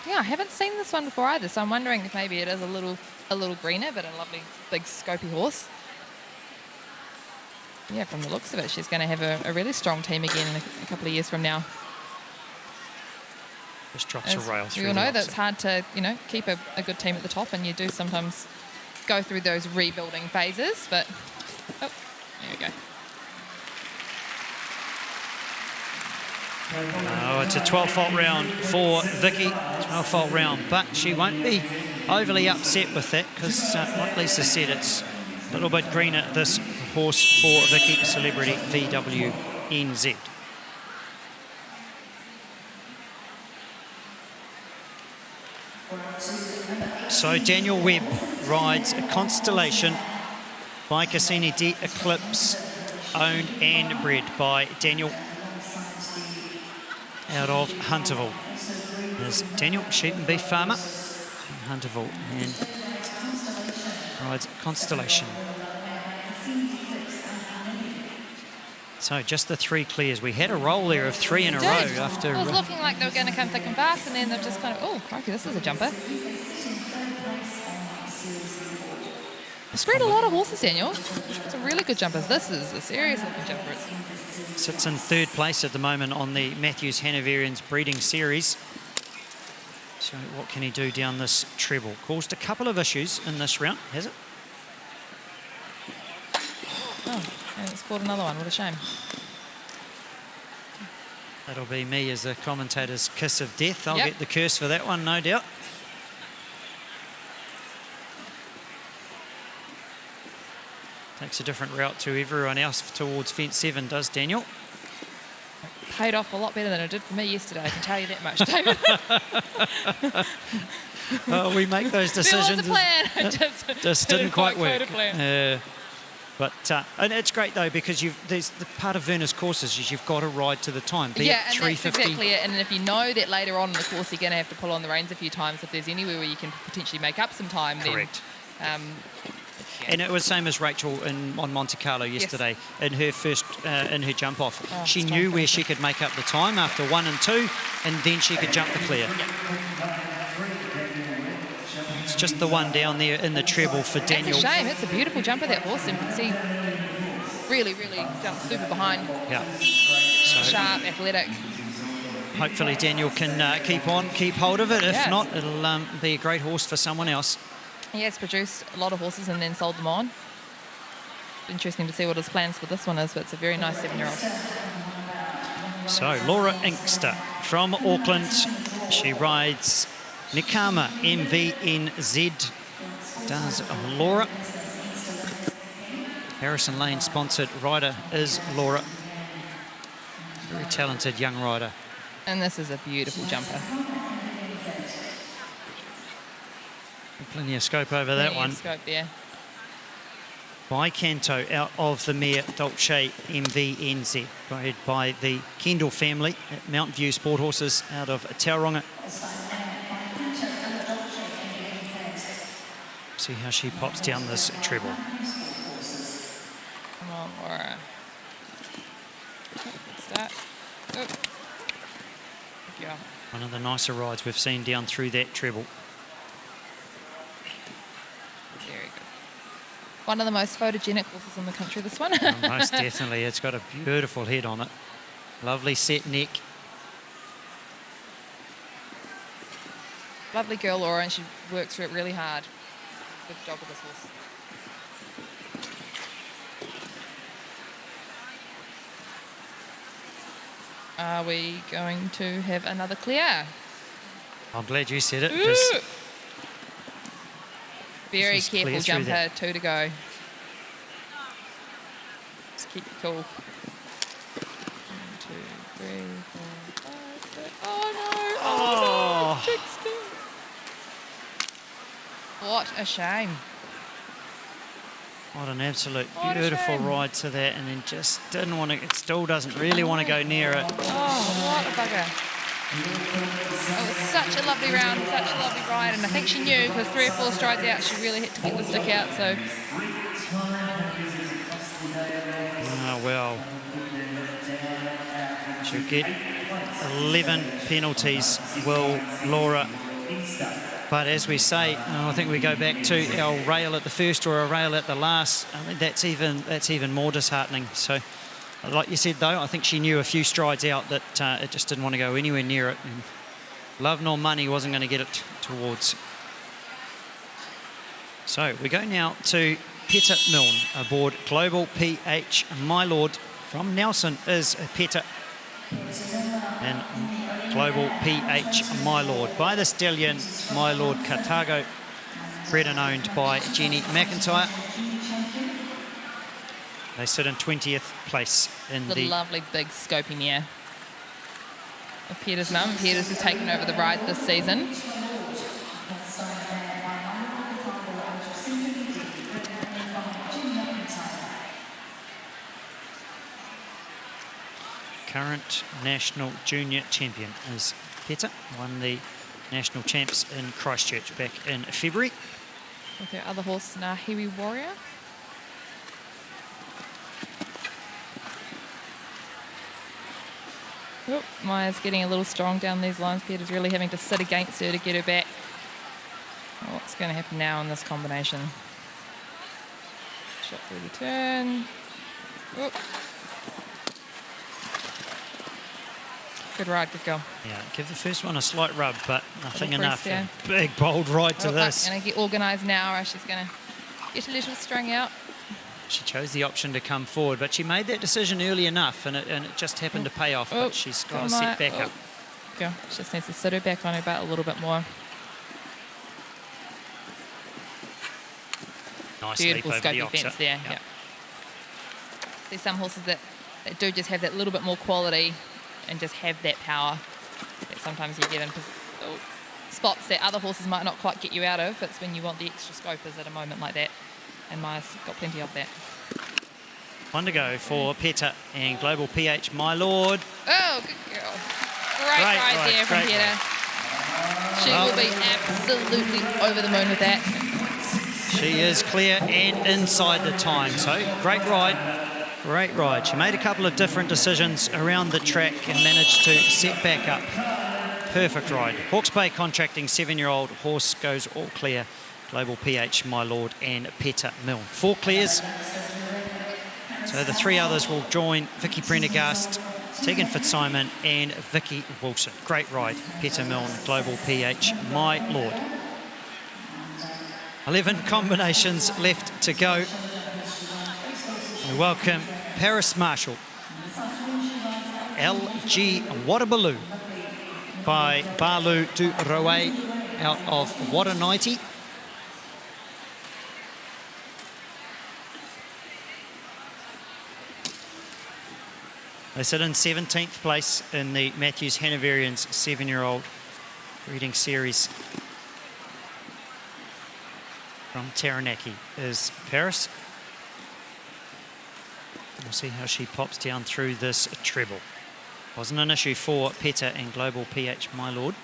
Yeah, I haven't seen this one before either, so I'm wondering if maybe it is a little greener, but a lovely big scopy horse. Yeah, from the looks of it, she's going to have a really strong team again in a couple of years from now. Just drops a rail through. You'll know that it's hard to, keep a good team at the top, and you do sometimes go through those rebuilding phases, but, oh, there we go. Oh, it's a 12-fault round for Vicky, 12-fault round, but she won't be overly upset with that because, like Lisa said, it's a little bit greener, this horse for Vicky, Celebrity VWNZ. So Daniel Webb rides a Constellation by Cassini D Eclipse, owned and bred by Daniel out of Hunterville. There's Daniel, sheep and beef farmer in Hunterville, and rides Constellation. So just the 3 clears. We had a roll there of 3 in a row after. It was looking like they were going to come thick and fast, and then they've just kind of, oh, crikey, this is a jumper. It's bred a lot of horses, Daniel. It's a really good jumpers. This is a serious looking jumper. Sits in 3rd place at the moment on the Matthews Hanoverians breeding series. So what can he do down this treble? Caused a couple of issues in this round, has it? Oh, and it's caught another one. What a shame. That'll be me as the commentator's kiss of death. I'll Yep. get the curse for that one, no doubt. Takes a different route to everyone else towards fence 7, does Daniel? Paid off a lot better than it did for me yesterday, I can tell you that much, David. We make those decisions. There was a plan. It just didn't quite work. go to plan. And it's great though because there's the part of Verna's courses is you've got to ride to the time. Be Yeah, it and 350. that's exactly it. And if you know that later on in the course you're going to have to pull on the reins a few times, if there's anywhere where you can potentially make up some time, Correct. then And it was same as Rachel on Monte Carlo yesterday in her first in her jump off. Oh, she strong knew where finish. she could make up the time after 1 and 2, and then she could jump the clear. It's just the one down there in the treble for Daniel. It's a shame. It's a beautiful jumper, that horse. And you can see really jumped super behind. Yeah. So Sharp, athletic. hopefully Daniel can keep hold of it. If Yeah. not, it'll be a great horse for someone else. He has produced a lot of horses and then sold them on. Interesting to see what his plans for this one is, but it's a very nice 7-year-old. So Laura Inkster from Auckland. She rides Nikama MVNZ. Does Laura. Harrison Lane sponsored rider is Laura. Very talented young rider. And this is a beautiful jumper. Plenty of scope over that one. Scope there. By Canto out of the mare Dolce MVNZ, bred by the Kendall family at Mount View Sport Horses out of Tauranga. See how she pops down this treble. Come on, Laura. Good start. Oh. Yeah. One of the nicer rides we've seen down through that treble. Very good. One of the most photogenic horses in the country, this one. Most definitely. It's got a beautiful head on it. Lovely set neck. Lovely girl, Laura, and she works through it really hard. Good job with this horse. Are we going to have another clear? I'm glad you said it. Ooh. Very Just careful clear through jumper, that. 2 to go. Just keep it cool. 1, 2, 3, 4, 5, 6. Oh no! Oh, no! 16. What a shame. What an absolute What a beautiful shame. ride to that, and then just didn't want to, it still doesn't really want to go near it. Oh, what a bugger. It was such a lovely round, such a lovely ride, and I think she knew because 3 or 4 strides out, she really had to get the stick out, so. Oh, well. She'll get 11 penalties, will Laura. But as we say, I think we go back to our rail at the first or a rail at the last. I mean, that's even more disheartening. So, like you said, though, I think she knew a few strides out that it just didn't want to go anywhere near it. And love nor money wasn't going to get it towards. So we go now to Peter Milne aboard Global PH My Lord. From Nelson is Peter. And Global PH My Lord. By the stallion, My Lord Cartago, bred and owned by Jenny McIntyre. They sit in 20th place in The lovely big scopy mare. Of Peter's mum. Peter's has taken over the ride this season. current national junior champion is Peter. Won the national champs in Christchurch back in February. With her other horse, Nahiwi Warrior. Oh, Maya's getting a little strong down these lines. Peter's really having to sit against her to get her back. What's going to happen now in this combination? Shot through the turn. Oh. Good ride, good go. Yeah, give the first one a slight rub, but nothing Little enough. press, A big, bold ride to this. Going to get organised now, or she's going to get a little strung out. She chose the option to come forward, but she made that decision early enough, and it just happened to pay off. But she's got to set back up. Go. She just needs to sit her back on her butt a little bit more. Nice Beautiful leap over the scopy oxer. fence there. Yep. See some horses that do just have that little bit more quality and just have that power that sometimes you get in spots that other horses might not quite get you out of. It's when you want the extra scopers at a moment like that. And Maya's got plenty of that. One to go for Peter and Global PH My Lord. Oh, good girl. Great ride there from Peter. She will be absolutely over the moon with that. She is clear and inside the time. So great ride. Great ride. She made a couple of different decisions around the track and managed to set back up. Perfect ride. Hawke's Bay Contracting 7-year-old horse goes all clear. Global PH My Lord and Peter Milne. 4 clears. So the 3 others will join Vicky Prendergast, Tegan Fitzsimon and Vicky Wilson. Great ride. Peter Milne, Global PH My Lord. 11 combinations left to go. We welcome Paris Marshall, LG Wadabaloo by Balu du Roe out of Wadanaiti. They sit in 17th place in the Matthews Hanoverians 7-year-old breeding series. From Taranaki is Paris. We'll see how she pops down through this treble. Wasn't an issue for Peter and Global PH My Lord.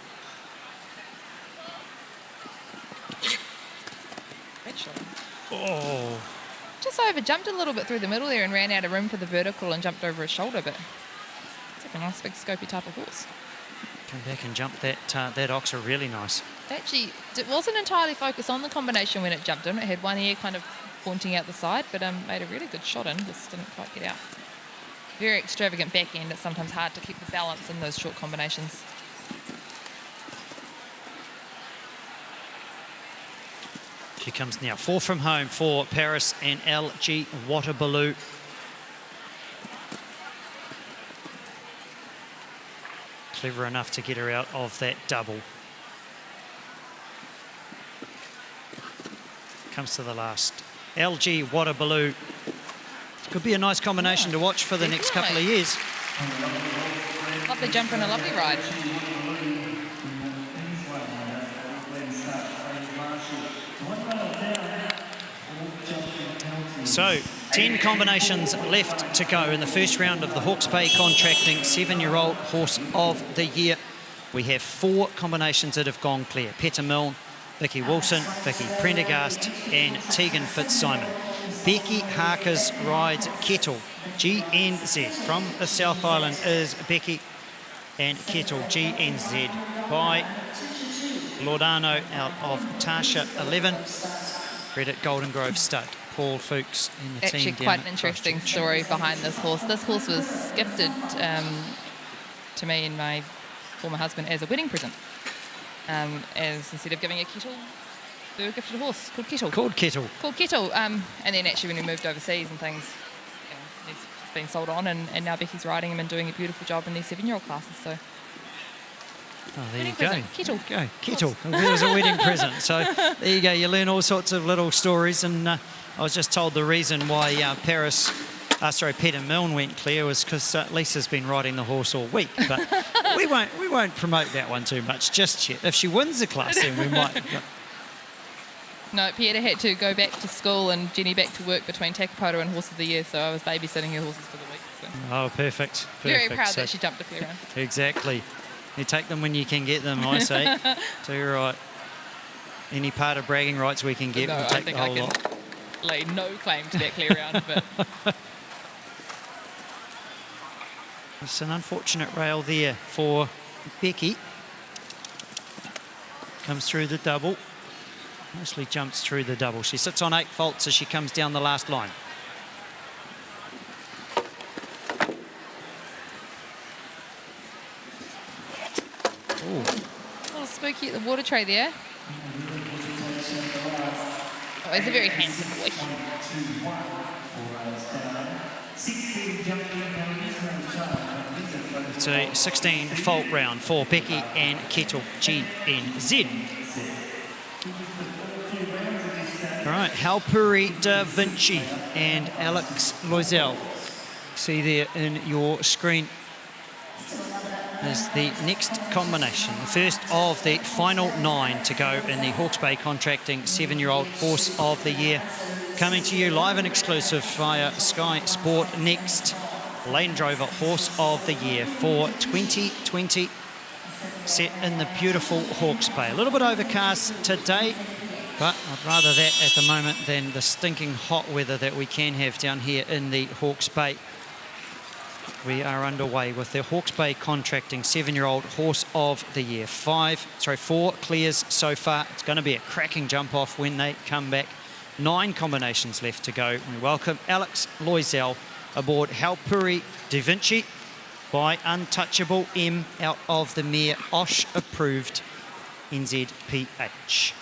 Actually. Oh. Just over jumped a little bit through the middle there and ran out of room for the vertical and jumped over his shoulder, but it's like a nice big scopy type of horse. Come back and jump that oxer really nice. Actually, it wasn't entirely focused on the combination when it jumped him. It had one ear kind of pointing out the side, but made a really good shot in, just didn't quite get out. Very extravagant back end. It's sometimes hard to keep the balance in those short combinations. She comes now 4 from home for Paris and LG Waterbaloo. Clever enough to get her out of that double. Comes to the last. LG Waterbaloo. Could be a nice combination to watch for the next couple of years. Lovely jumper and a lovely ride. So, 10 combinations left to go in the first round of the Hawke's Bay Contracting 7-year-old Horse of the Year. We have 4 combinations that have gone clear. Peter Milne, Vicky Wilson, Vicky Prendergast and Tegan Fitzsimon. Becky Harkers rides Kettle, GNZ. From the South Island is Becky, and Kettle, GNZ, by Lordano out of Tasha 11. Credit Golden Grove stud. Paul Fuchs in the team. Actually, quite an interesting story behind this horse. This horse was gifted to me and my former husband as a wedding present. As instead of giving a Kettle, they were gifted a horse called Kettle. Called Kettle. Called Kettle. And then actually when we moved overseas and things, he's been sold on, and now Becky's riding him and doing a beautiful job in these 7-year-old classes. So. Oh, there Wedding you go. present. Kettle. There you go. Kettle. It was a wedding present. So there you go. You learn all sorts of little stories. And I was just told the reason why Peter Milne went clear was because Lisa's been riding the horse all week. But we won't promote that one too much just yet. If she wins the class, then we might. No, Peter had to go back to school and Jenny back to work between Takapoto and Horse of the Year, so I was babysitting her horses for the week. So. Oh, perfect. Very proud that she jumped a clear round. Exactly. You take them when you can get them, I say. So you're right. Any part of bragging rights we can get, No, we'll take the whole lot. I think I can lay no claim to that clear round, but It's an unfortunate rail there for Becky. Comes through the double. Mostly jumps through the double. She sits on 8 faults as she comes down the last line. Ooh. a little spooky at the water tray there. Oh, he's a very handsome boy. It's a 16 fault round for Becky and Kettle, GNZ. All right, Halpuri Da Vinci and Alex Loisel. See there in your screen is the next combination. The first of the final 9 to go in the Hawke's Bay Contracting 7-year-old Horse of the Year. Coming to you live and exclusive via Sky Sport next. Land Rover Horse of the Year for 2020. Set in the beautiful Hawke's Bay. A little bit overcast today, but I'd rather that at the moment than the stinking hot weather that we can have down here in the Hawke's Bay. We are underway with the Hawke's Bay Contracting 7-year-old Horse of the Year. 4 clears so far. It's going to be a cracking jump off when they come back. 9 combinations left to go. We welcome Alex Loisel aboard Halpuri Da Vinci by Untouchable M out of the mare Osh approved NZPH.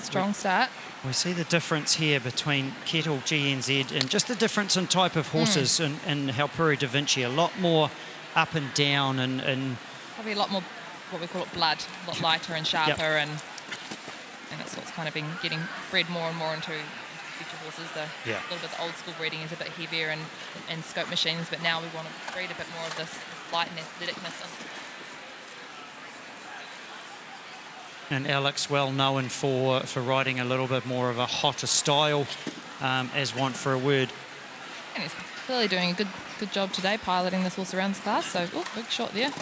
Strong start. We see the difference here between Kettle, GNZ, and just the difference in type of horses in Halpuri Da Vinci. A lot more up and down and Probably a lot more, what we call it, blood. A lot lighter and sharper, and that's what's kind of been getting bred more and more into future horses. A little bit the old school breeding is a bit heavier and scope machines, but now we want to breed a bit more of this light and athleticness. And Alex, well known for riding a little bit more of a hotter style, as want for a word. And he's clearly doing a good job today, piloting this horse around this class. So, big shot there.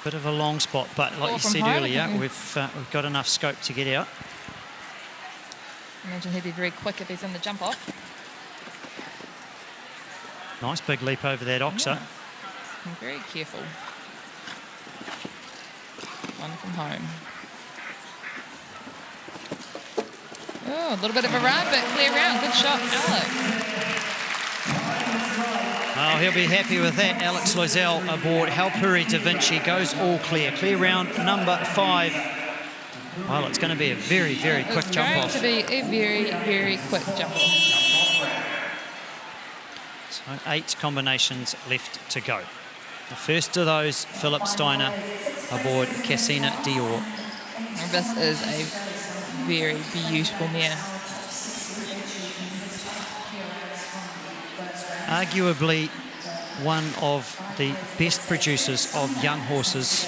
Bit of a long spot, but like you said earlier, we've got enough scope to get out. Imagine he'd be very quick if he's in the jump off. Nice big leap over that oxer. And very careful. One from home. Oh, a little bit of a run, but clear round. Good shot, Alex. Oh, he'll be happy with that. Alex Loisel aboard. Halpuri Da Vinci goes all clear. Clear round number 5. Well, it's going to be a very, very quick jump off. It's going to be a very, very quick jump off. So 8 combinations left to go. The first of those, Philip Steiner aboard Cassina Dior. And this is a very beautiful mare. Arguably one of the best producers of young horses,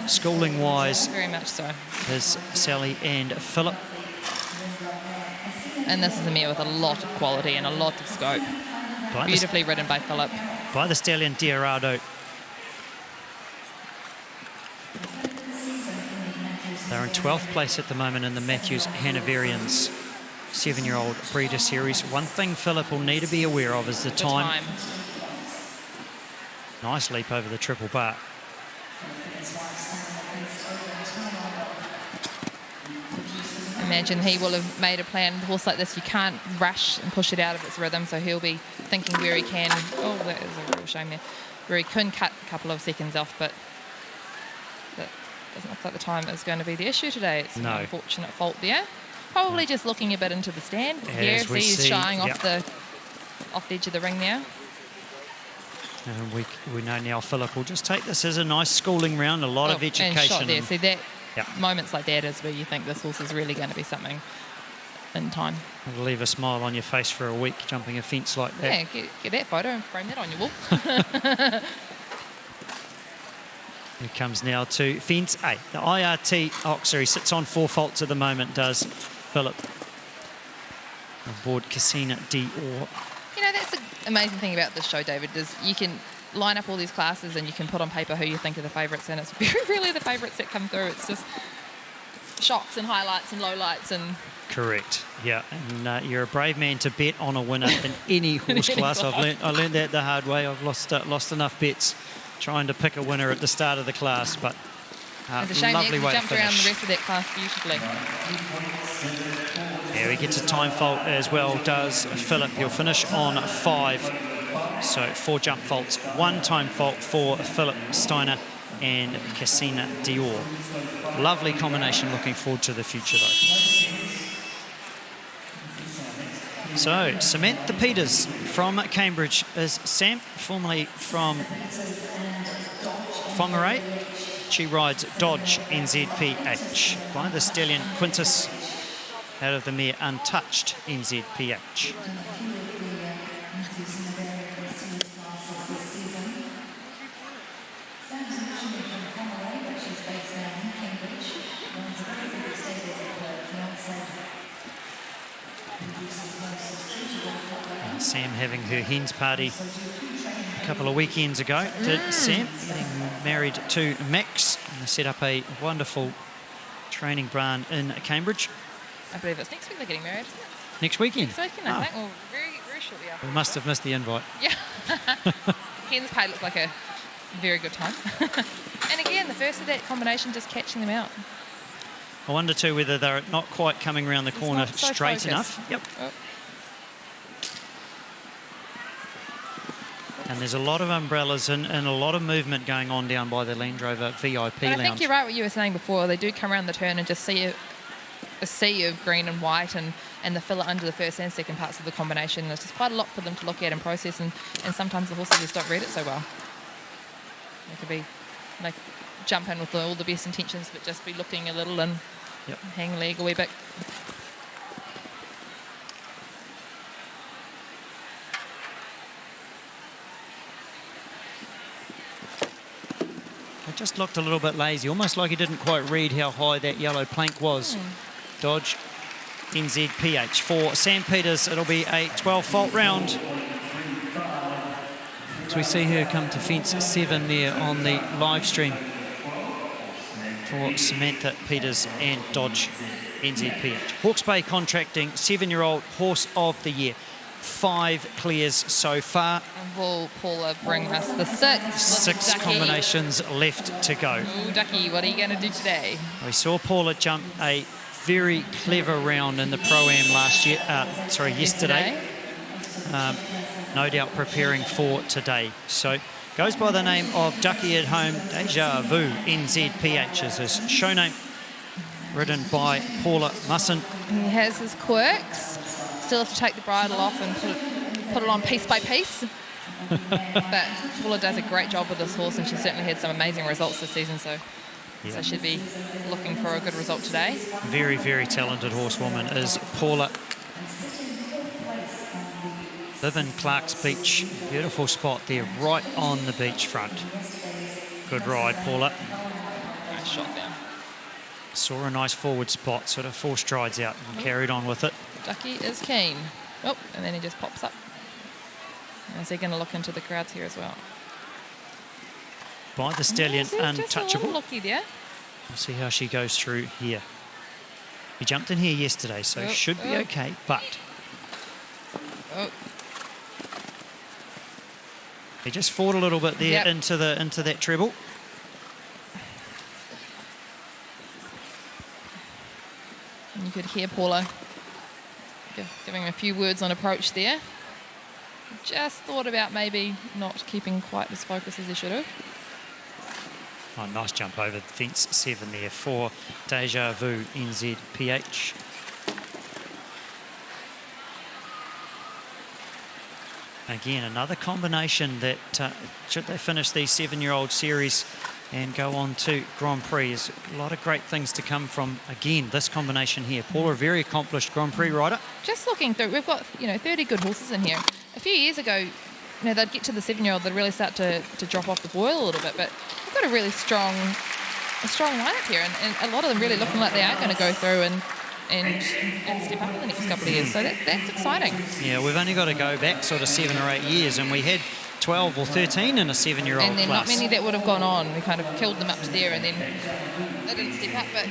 schooling-wise. Very much so. Is Sally and Philip. And this is a mare with a lot of quality and a lot of scope. Beautifully ridden by Philip. By the stallion Diarado. They're in 12th place at the moment in the Matthews Hanoverians 7-year-old breeder series. One thing Philip will need to be aware of is the time. Nice leap over the triple bar. Imagine he will have made a plan. A horse like this, you can't rush and push it out of its rhythm, so he'll be thinking where he can. Oh, that is a real shame there. Where he can cut a couple of seconds off, but that doesn't look like the time is going to be the issue today. It's an unfortunate fault there. Probably just looking a bit into the stand. Here, see, he's shying off the edge of the ring now. And we know now Philip will just take this as a nice schooling round, a lot of education. And shot there. See, that moments like that is where you think this horse is really going to be something in time. It'll leave a smile on your face for a week, jumping a fence like that. Yeah, get that photo and frame that on your wall. He comes now to fence 8. The IRT Oxer, he sits on 4 faults at the moment, does Philip. Aboard Cassina Dior. You know, that's the amazing thing about this show, David, is you can line up all these classes and you can put on paper who you think are the favourites, and it's very rarely the favourites that come through. It's just shocks and highlights and lowlights and... Correct, yeah. And you're a brave man to bet on a winner in any horse class. I learned that the hard way. I've lost enough bets trying to pick a winner at the start of the class, but it's a shame lovely way to jumped around finish. the rest of that class beautifully. Yeah, he gets a time fault as well, does Philip. He'll finish on 5. So 4 jump faults, 1 time fault for Philip Steiner and Cassina Dior. Lovely combination, looking forward to the future though. So Samantha Peters from Cambridge is Sam, formerly from Whangarei. She rides Dodge NZPH by the stallion Quintus out of the mare Untouched NZPH. And Sam having her hens party a couple of weekends ago. Did Sam, getting married to Max, and they set up a wonderful training barn in Cambridge. I believe it's next week they're getting married, isn't it? Next weekend? Next weekend, I think. Well, very, very shortly after. We must have missed the invite. Yeah. Hens party looks like a very good time. And again, the first of that combination just catching them out. I wonder too whether they're not quite coming around the corner so straight focused. enough. Yep. Oh. And there's a lot of umbrellas and a lot of movement going on down by the Land Rover VIP But lounge. I think you're right what you were saying before. They do come around the turn and just see a sea of green and white and the filler under the first and second parts of the combination. There's just quite a lot for them to look at and process, and sometimes the horses just don't read it so well. They could be like jump in with all the best intentions, but just be looking a little and hang leg a wee bit. It just looked a little bit lazy, almost like he didn't quite read how high that yellow plank was. Dodge NZPH for Sam Peters. It'll be a 12-fault round. So we see her come to fence 7 there on the live stream for Samantha Peters and Dodge NZPH. Hawke's Bay Contracting 7-year-old Horse of the Year. 5 clears so far. And will Paula bring us the 6? 6 combinations left to go. Ooh, Ducky, what are you going to do today? We saw Paula jump a very clever round in the Pro-Am yesterday. No doubt preparing for today. So goes by the name of Ducky at Home. Deja Vu NZPH is his show name. Ridden by Paula Musson. He has his quirks. Still have to take the bridle off and put it on piece by piece. But Paula does a great job with this horse, and she certainly had some amazing results this season. So she'd be looking for a good result today. Very, very talented horsewoman is Paula. Live in Clark's Beach. Beautiful spot there, right on the beachfront. Good ride, Paula. Nice shot there. Saw a nice forward spot, sort of 4 strides out and carried on with it. Ducky is keen. Oh, and then he just pops up. Is he going to look into the crowds here as well? By the stallion, Just a untouchable. little looky there. We'll see how she goes through here. He jumped in here yesterday, so should be okay, but he just fought a little bit there into that treble. And you could hear Paula giving a few words on approach there. Just thought about maybe not keeping quite as focused as he should have. Oh, nice jump over the fence, 7 there for Deja Vu NZPH. Again, another combination that should they finish these 7-year-old series and go on to Grand Prix, there's a lot of great things to come from, again, this combination here. Paula, a very accomplished Grand Prix rider. Just looking through, we've got 30 good horses in here. A few years ago, they'd get to the 7-year-old, they'd really start to drop off the boil a little bit, but we've got a really strong lineup here, and a lot of them really looking like they are going to go through and step up in the next couple of years. So that's exciting. Yeah, we've only got to go back sort of 7 or 8 years, and we had 12 or 13 in a 7-year-old class. And then not many that would have gone on. We kind of killed them up to there, and then they didn't step up. But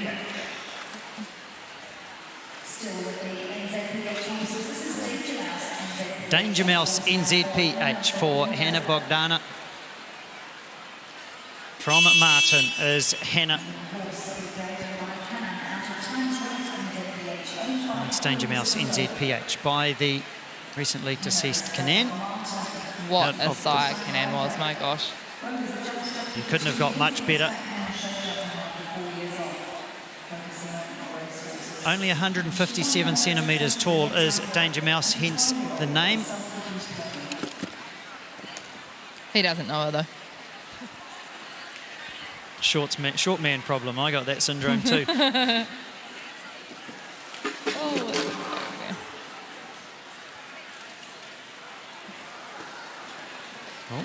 Danger Mouse NZPH for Hannah Bogdana. From Martin is Hannah. It's Danger Mouse NZPH by the recently deceased Canan. What a sire Canan was, my gosh. You couldn't have got much better. Only 157 centimetres tall is Danger Mouse, hence the name. He doesn't know her, though. Short man problem. I got that syndrome too. Oh.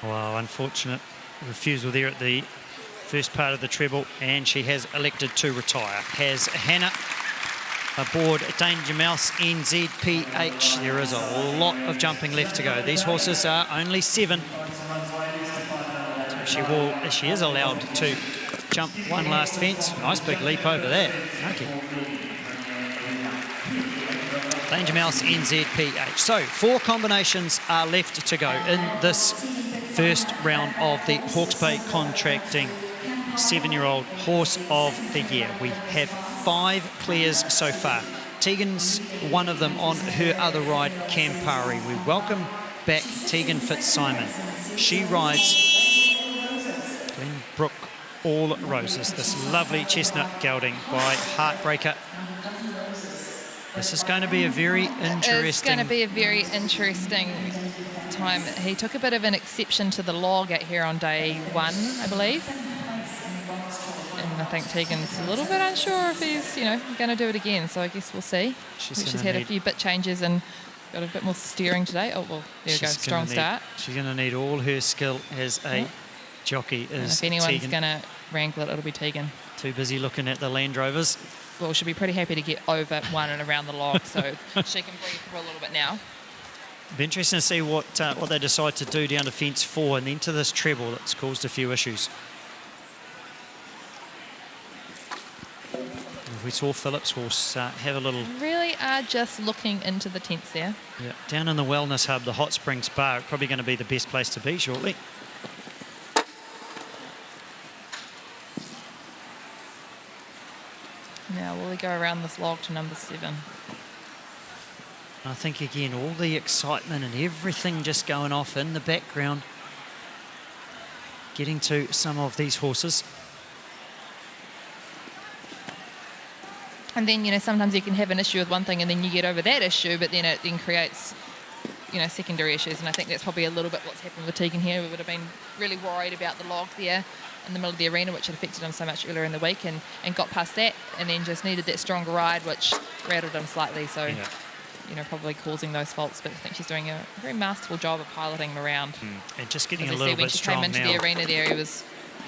Wow, unfortunate refusal there at the first part of the treble, and she has elected to retire. Has Hannah aboard Danger Mouse NZPH. There is a lot of jumping left to go. These horses are only 7. So she is allowed to jump one last fence. Nice big leap over that. Okay. Danger Mouse NZPH. So 4 combinations are left to go in this first round of the Hawke's Bay Contracting 7-year-old Horse of the Year. We have 5 clears so far. Tegan's one of them on her other ride, Campari. We welcome back Tegan Fitzsimon. She rides Glenbrook All Roses, this lovely chestnut gelding by Heartbreaker. This is going to be a very interesting... It's going to be a very interesting time. He took a bit of an exception to the log out here on day 1, I believe. And I think Tegan's a little bit unsure if he's, going to do it again. So I guess we'll see. She's had a few bit changes and got a bit more steering today. Oh, well, there we go. Strong start. She's going to need all her skill as a jockey And is if anyone's Tegan. going to wrangle it, it'll be Tegan. Too busy looking at the Land Rovers. Well, she'll be pretty happy to get over one and around the log, so she can breathe for a little bit now. Be interesting to see what they decide to do down to fence 4 and then to this treble that's caused a few issues. We saw Philip's horse have a little... Really are just looking into the tents there. Yeah, down in the Wellness Hub, the Hot Springs Bar, probably going to be the best place to be shortly. Now, will we go around this log to number 7? I think, again, all the excitement and everything just going off in the background, getting to some of these horses. And then, you know, sometimes you can have an issue with one thing and then you get over that issue, but then it then creates, you know, secondary issues. And I think that's probably a little bit what's happened with Tegan here. We would have been really worried about the log there in the middle of the arena, which had affected him so much earlier in the week, and got past that and then just needed that stronger ride, which rattled him slightly. So, Yeah. you know, probably causing those faults. But I think she's doing a very masterful job of piloting him around. And just getting As a I little said, when bit she strong came into now. the arena there, he was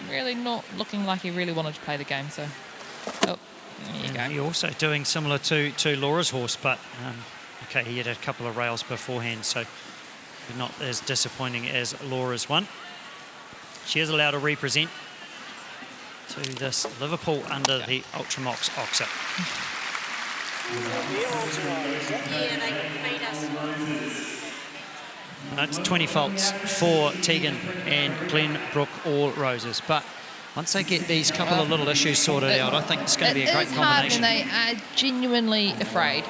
really not looking like he really wanted to play the game. So, oh, there you go. And he also doing similar to Laura's horse, but okay, he had a couple of rails beforehand, so not as disappointing as Laura's one. She is allowed to represent to this Liverpool under the Ultramox Oxer. It's 20 faults for Tegan and Glenbrook, all roses. But once they get these couple of little issues sorted out, I think it's going to be a great combination. It is hard when they are genuinely afraid.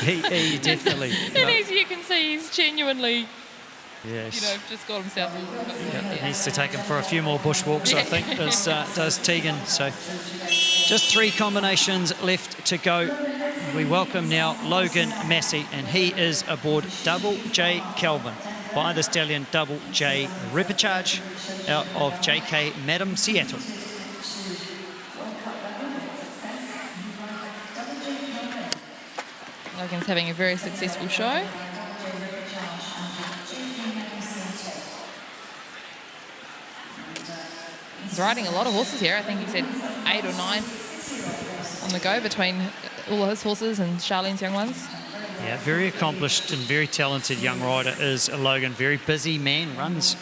He definitely. And as you can see, he's genuinely, Yes. you know, just got himself. Yeah, needs to take him for a few more bushwalks, I think, does Tegan. So just 3 combinations left to go. We welcome now Logan Massey, and he is aboard Double J Kelvin by the stallion Double J Repicharge out of JK Madam Seattle. Logan's having a very successful show. He's riding a lot of horses here. I think he said 8 or 9 on the go between all his horses and Charlene's young ones. Yeah, very accomplished and very talented young rider is Logan. Very busy man, runs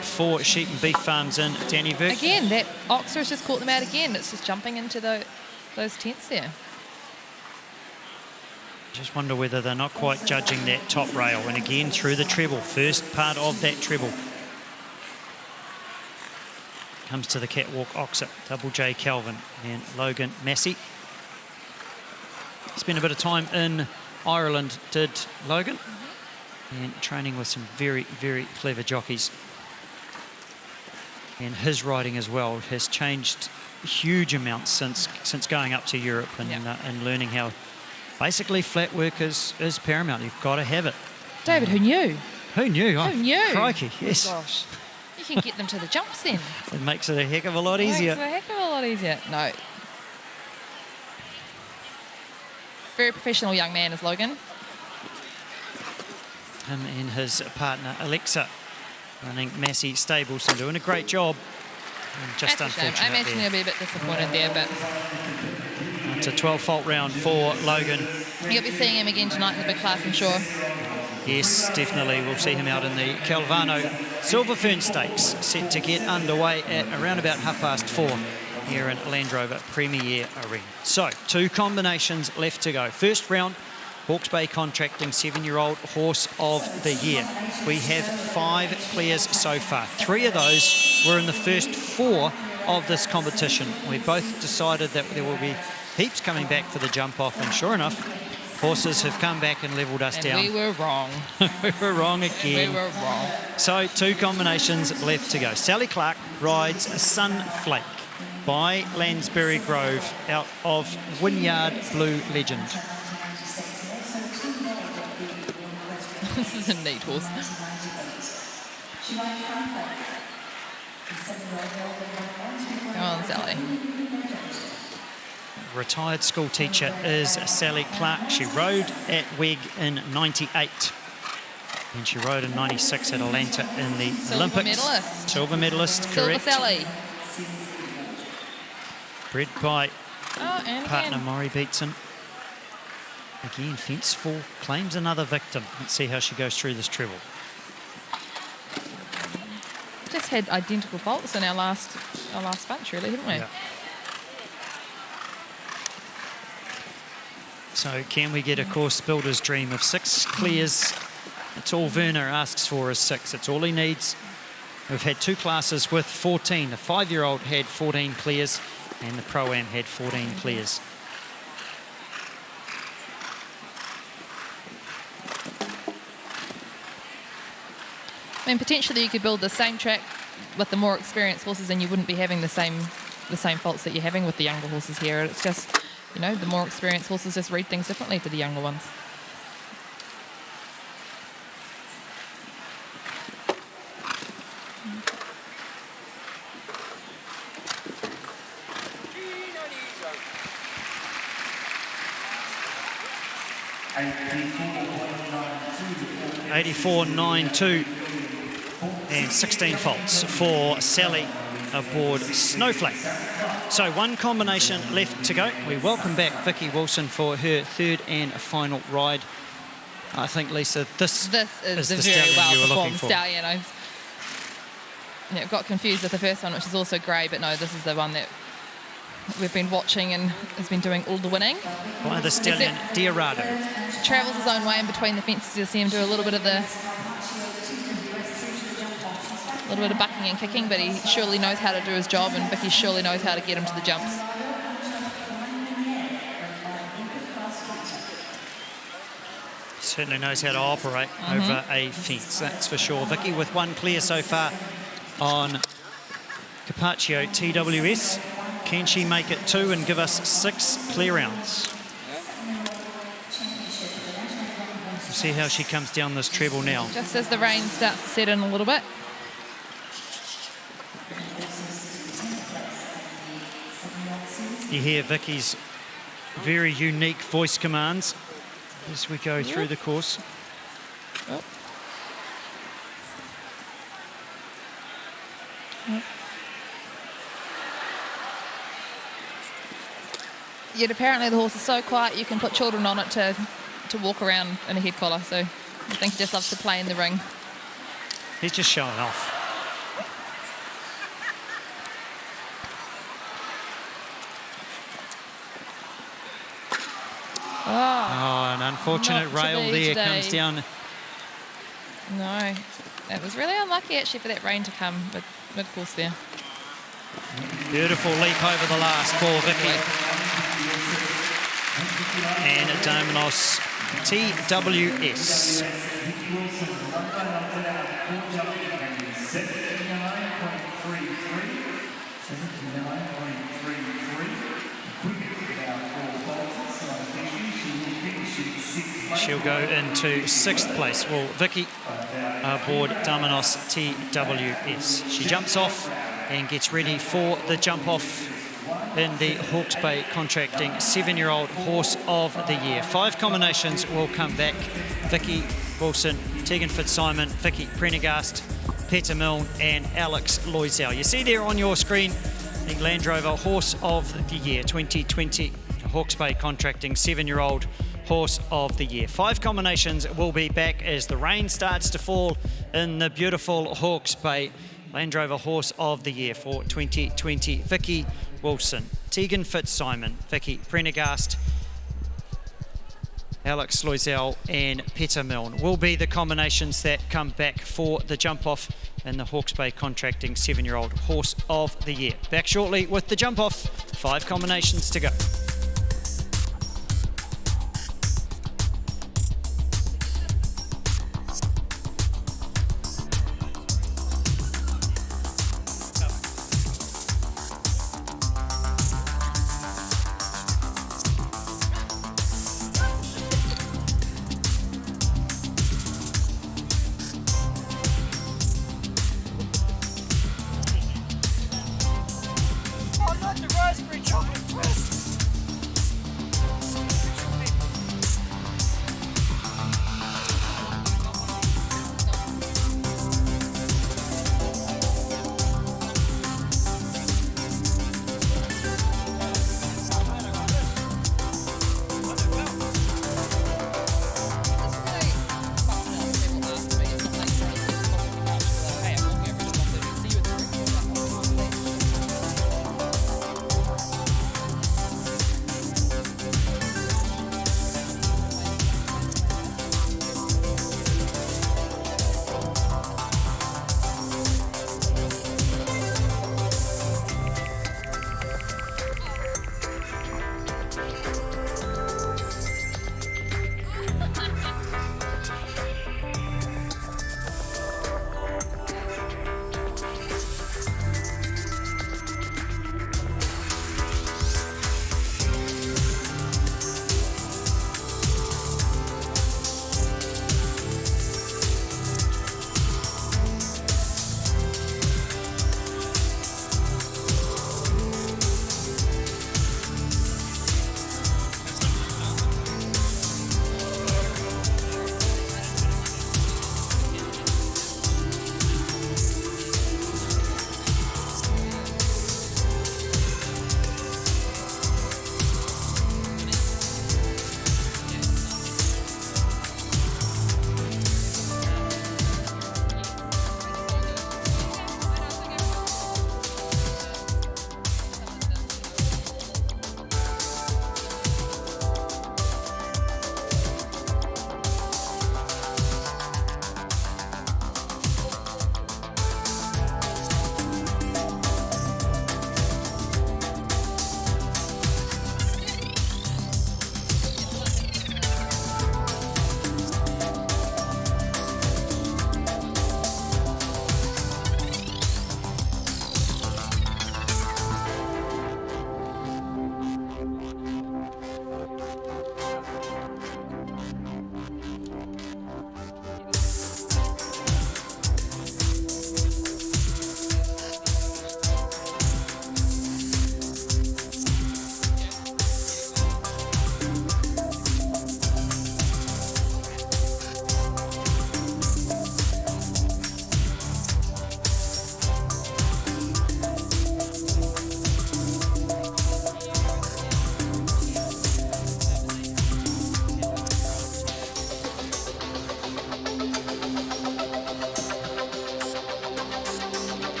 4 sheep and beef farms in Dannyburg. Again, that Oxer has just caught them out again. It's just jumping into those tents there. Just wonder whether they're not quite judging that top rail. And again, through the treble, first part of that treble. Comes to the catwalk Oxer, Double J Kelvin and Logan Massey. Spent a bit of time in Ireland, did Logan, and training with some very, very clever jockeys. And his riding as well has changed huge amounts since going up to Europe and learning how basically flat work is paramount. You've got to have it. David, who knew? Who knew? Who knew? Crikey, yes. Oh, gosh. You can get them to the jumps then. It makes it a heck of a lot easier. Makes it a heck of a lot easier. No. Very professional young man is Logan. Him and his partner Alexa running Massey Stables and doing a great job. And just That's a shame. I unfortunate imagine he'll be a bit disappointed there, but It's a 12-fault round for Logan. you'll be seeing him again tonight in the big class, I'm sure. Yes, definitely. We'll see him out in the Calvano Silver Fern Stakes, set to get underway at around about 4:30 here in Land Rover Premier Arena. So, 2 combinations left to go. First round, Hawke's Bay Contracting 7-year-old Horse of the Year. We have 5 players so far. 3 of those were in the first 4 of this competition. We both decided that there will be heaps coming back for the jump off, and sure enough, horses have come back and levelled us down. We were wrong. We were wrong again. We were wrong. So 2 combinations left to go. Sally Clark rides Sunflake by Lansbury Grove out of Wynyard Blue Legend. This is a neat horse. Come on, Sally. Retired school teacher is Sally Clark. She rode at Weg in '98. And she rode in 96 at Atlanta in the Olympics. Medalist. Silver medalist, Silver correct. Sally. Bred by Oh, and partner again. Maury Beatson. Again, fence fall, claims another victim. Let's see how she goes through this treble. Just had identical faults in our last bunch, really, haven't we? Yeah. So can we get a course builder's dream of 6 clears? It's all Werner asks for is 6. It's all he needs. We've had 2 classes with 14. The 5-year-old had 14 clears and the Pro-Am had 14 clears. I mean, potentially you could build the same track with the more experienced horses and you wouldn't be having the same faults that you're having with the younger horses here. It's just, you know, the more experienced horses just read things differently to the younger ones. .84.92 and 16 faults for Sally aboard Snowflake. So 1 combination left to go. We welcome back Vicky Wilson for her 3rd and final ride. I think, Lisa, this is a the very stallion well you were looking performed for. stallion. I got confused with the first one, which is also grey, but no, this is the one that we've been watching and has been doing all the winning. By the stallion Diarado. Travels his own way in between the fences. You see him do a little bit of bucking and kicking, but he surely knows how to do his job, and Vicky surely knows how to get him to the jumps. Certainly knows how to operate over a fence, that's for sure. Vicky with 1 clear so far on Carpaccio TWS. Can she make it 2 and give us 6 clear rounds? We'll see how she comes down this treble now. Just as the rain starts to set in a little bit. You hear Vicky's very unique voice commands as we go through the course. Oh. Yet apparently the horse is so quiet you can put children on it to walk around in a head collar, so I think he just loves to play in the ring. He's just showing off. Oh, an unfortunate not to rail be there today. comes down. No, it was really unlucky actually for that rain to come mid-course there. Beautiful leap over the last for Vicky. And Dominos TWS. She'll go into 6th place. Well, Vicky aboard Dominos TWS. She jumps off and gets ready for the jump off in the Hawke's Bay Contracting 7-year-old Horse of the Year. 5 combinations will come back. Vicky Wilson, Tegan Fitzsimon, Vicky Prendergast, Peter Milne and Alex Loisel. You see there on your screen the Land Rover Horse of the Year 2020 Hawke's Bay Contracting 7-year-old Horse of the Year. 5 combinations will be back as the rain starts to fall in the beautiful Hawke's Bay. Land Rover Horse of the Year for 2020. Vicky Wilson, Tegan Fitzsimon, Vicky Prendergast, Alex Loisel and Peter Milne will be the combinations that come back for the jump off in the Hawke's Bay Contracting 7-year-old Horse of the Year. Back shortly with the jump off. 5 combinations to go.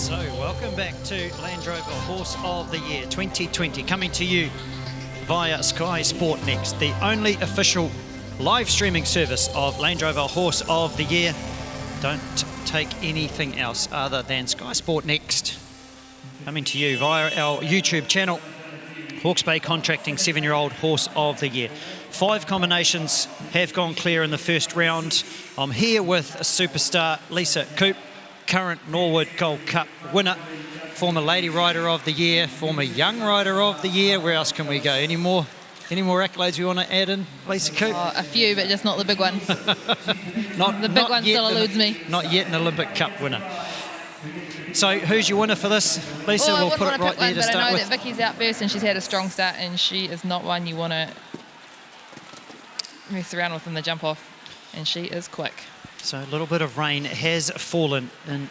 So, welcome back to Land Rover Horse of the Year 2020, coming to you via Sky Sport Next, the only official live streaming service of Land Rover Horse of the Year. Don't take anything else other than Sky Sport Next. Coming to you via our YouTube channel, Hawke's Bay Contracting 7-year-old Horse of the Year. 5 combinations have gone clear in the first round. I'm here with a superstar, Lisa Coop, current Norwood Gold Cup winner, former Lady Rider of the Year, former Young Rider of the Year. Where else can we go? Any more accolades we want to add in, Lisa Coop? Oh, a few, but just not the big ones. The big one still eludes me. Not yet an Olympic Cup winner. So who's your winner for this, Lisa? Well, we'll put it right there to start with. I know that Vicky's out first and she's had a strong start, and she is not one you want to mess around with in the jump off, and she is quick. So a little bit of rain has fallen in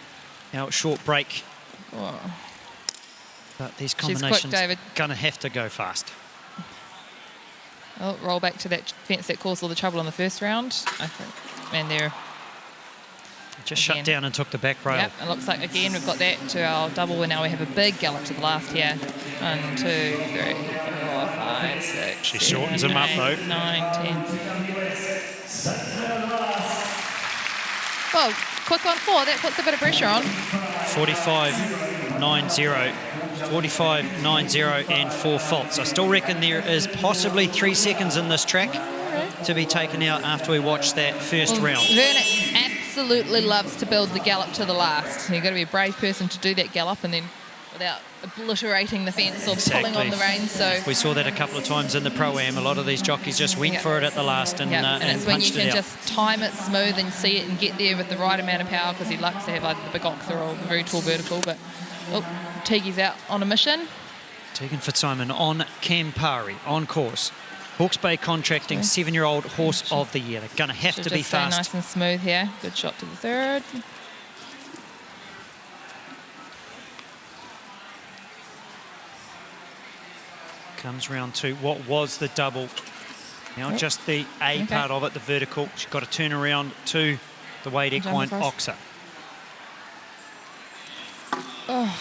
our short break. Oh. But these She's combinations quick, David. Gonna have to go fast. Oh, roll back to that fence that caused all the trouble in the first round, I think. And there. Just Again. shut down and took the back rail. Yep, it looks like again we've got that to our double, where now we have a big gallop to the last here. 1, 2, 3, 4, 5, 6. She 7, shortens him up, 8, though. 9, 10. Well, quick on 4, that puts a bit of pressure on. 45.90. 45.90 and 4 faults. I still reckon there is possibly 3 seconds in this track to be taken out after we watch that first round. Vernon absolutely loves to build the gallop to the last. You've got to be a brave person to do that gallop and then without obliterating the fence or pulling on the reins. So we saw that a couple of times in the Pro-Am. A lot of these jockeys just went for it at the last and it's when you punched it can out. just time it smooth and see it and get there with the right amount of power, because he likes to have either the big oxer or a very tall vertical. But Teague's out on a mission. Tegan Fitzsimon on Campari, on course. Hawke's Bay Contracting 7-year-old Horse of the Year. They're going to have to be just stay fast. nice and smooth here. Good shot to the third. Comes round 2. What was the double? Now just the A part of it, the vertical. She's got to turn around to the weight equine oxer. Oh.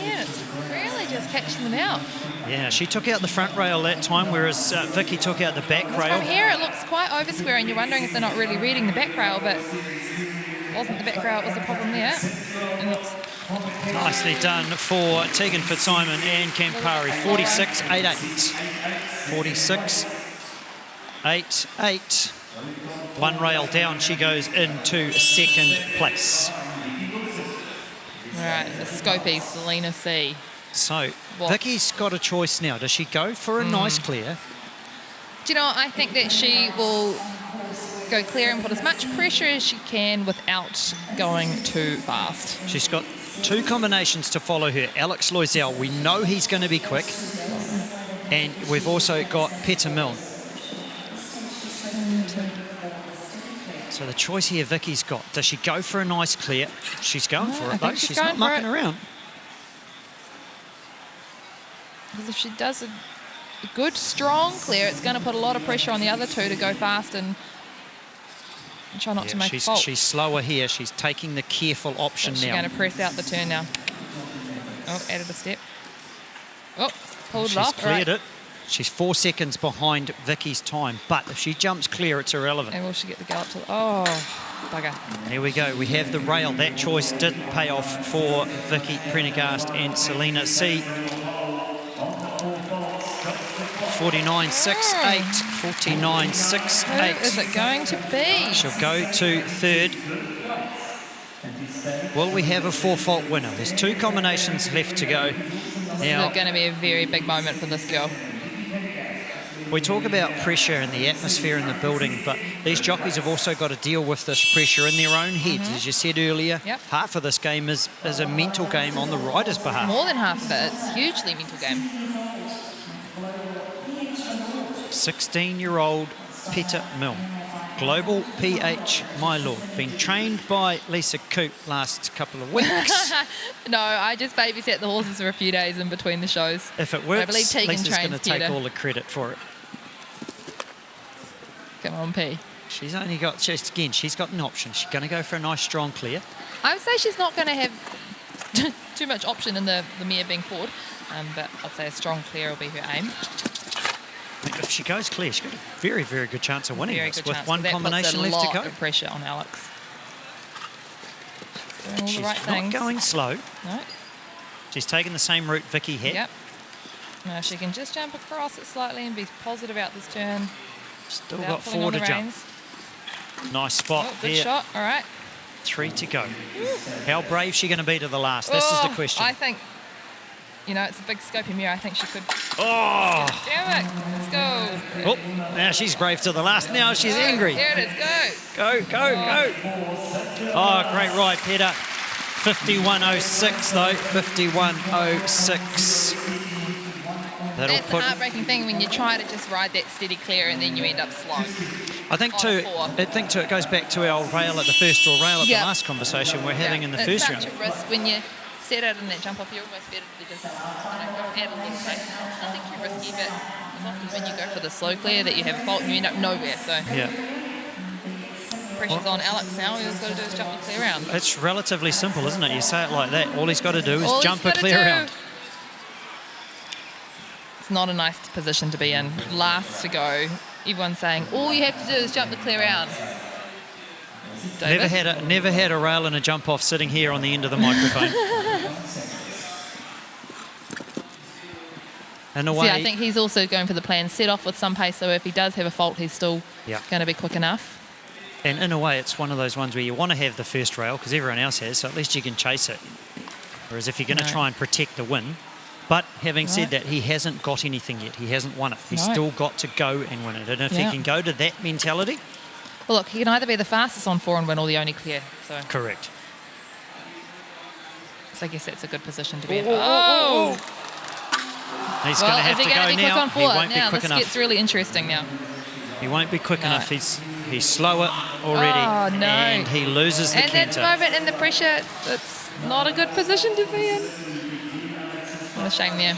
Yeah, it's really just catching them out. Yeah, she took out the front rail that time, whereas Vicky took out the back rail. From here, it looks quite over square, and you're wondering if they're not really reading the back rail, but it wasn't the back rail, it was the problem there. And it's nicely done for Tegan Fitzsimon and Campari. 46.88. 46.88. 1 rail down, she goes into 2nd place. All right, the Scopy, Selena C. So, Vicky's got a choice now. Does she go for a nice clear? Do you know, I think that she will go clear and put as much pressure as she can without going too fast. She's got 2 combinations to follow her. Alex Loisel, we know he's going to be quick. And we've also got Peter Milne. So the choice here Vicky's got. Does she go for a nice clear? She's going for it, though. She's not mucking around. Because if she does a good, strong clear, it's going to put a lot of pressure on the other 2 to go fast and try not to make a fault. She's slower here. She's taking the careful option now. She's going to press out the turn now. Oh, added a step. Oh, pulled it off. She's cleared it. She's 4 seconds behind Vicky's time, but if she jumps clear, it's irrelevant. And will she get the gallop to the... Oh, bugger. Here we go. We have the rail. That choice didn't pay off for Vicky Prendergast and Selena C. 49.68. 49.68. Who is it going to be? She'll go to 3rd. Will we have a 4-fault winner? There's 2 combinations left to go. Now, it's going to be a very big moment for this girl. We talk about pressure and the atmosphere in the building, but these jockeys have also got to deal with this pressure in their own heads. As you said earlier, half of this game is a mental game on the rider's behalf. More than half of it. It's a hugely mental game. 16-year-old Peter Milne. Global PH, my lord. Been trained by Lisa Coop last couple of weeks. No, I just babysat the horses for a few days in between the shows. If it works, I believe Tegan Lisa's going to trains take all the credit for it. Come on, P. She's got an option. She's going to go for a nice strong clear. I would say she's not going to have too much option in the mare being forward, but I'd say a strong clear will be her aim. If she goes clear, she's got a very, very good chance of winning this with one That combination puts a left to lot go. of pressure on Alex. Doing all She's the right not things. going slow. No. She's taking the same route Vicky had. Yep. Now she can just jump across it slightly and be positive about this turn. Still without got pulling 4 on to the jump. reins. Nice spot Oh, good here. shot. All right. 3 to go. How brave is she going to be to the last? This is the question. I think, it's a big scopy mirror. I think she could. Oh! Damn it. Let's go. Oh, now she's brave to the last. Now she's angry. There it is. Go. Go. Oh, great ride, Peter. 51.06 though. 51.06. That'll That's the heartbreaking thing when you try to just ride that steady clear and then you end up slow. I think too, it goes back to our rail at the first, or rail at the last conversation we're having in the first round. It's such a risk when you set out in that jump off. You're almost better to just add a little pace. I think you're risky, but often when you go for the slow clear that you have a fault and you end up nowhere. So Yeah. pressure's on Alex now. All he's got to do is jump a clear round. It's relatively simple, isn't it? You say it like that. All he's got to do is All jump he's a gotta clear do. round. It's not a nice position to be in. Last to go. Everyone's saying all you have to do is jump the clear round. David? Never had a rail and a jump off sitting here on the end of the microphone. In a way, I think he's also going for the plan, set off with some pace, so if he does have a fault, he's still going to be quick enough. and in a way, it's one of those ones where you want to have the first rail because everyone else has, so at least you can chase it. Whereas if you're going to try and protect the win, but having said that, he hasn't got anything yet. He hasn't won it. He's still got to go and win it. And if he can go to that mentality... Well, look, he can either be the fastest on 4 and win or the only clear. So Correct. I guess that's a good position to be in. Oh! He's going to have to go now. He won't be quick enough. This gets really interesting now. He won't be quick enough. He's slower already. Oh, no. And he loses the And at the canter. moment in the pressure, it's not a good position to be in. What a shame there.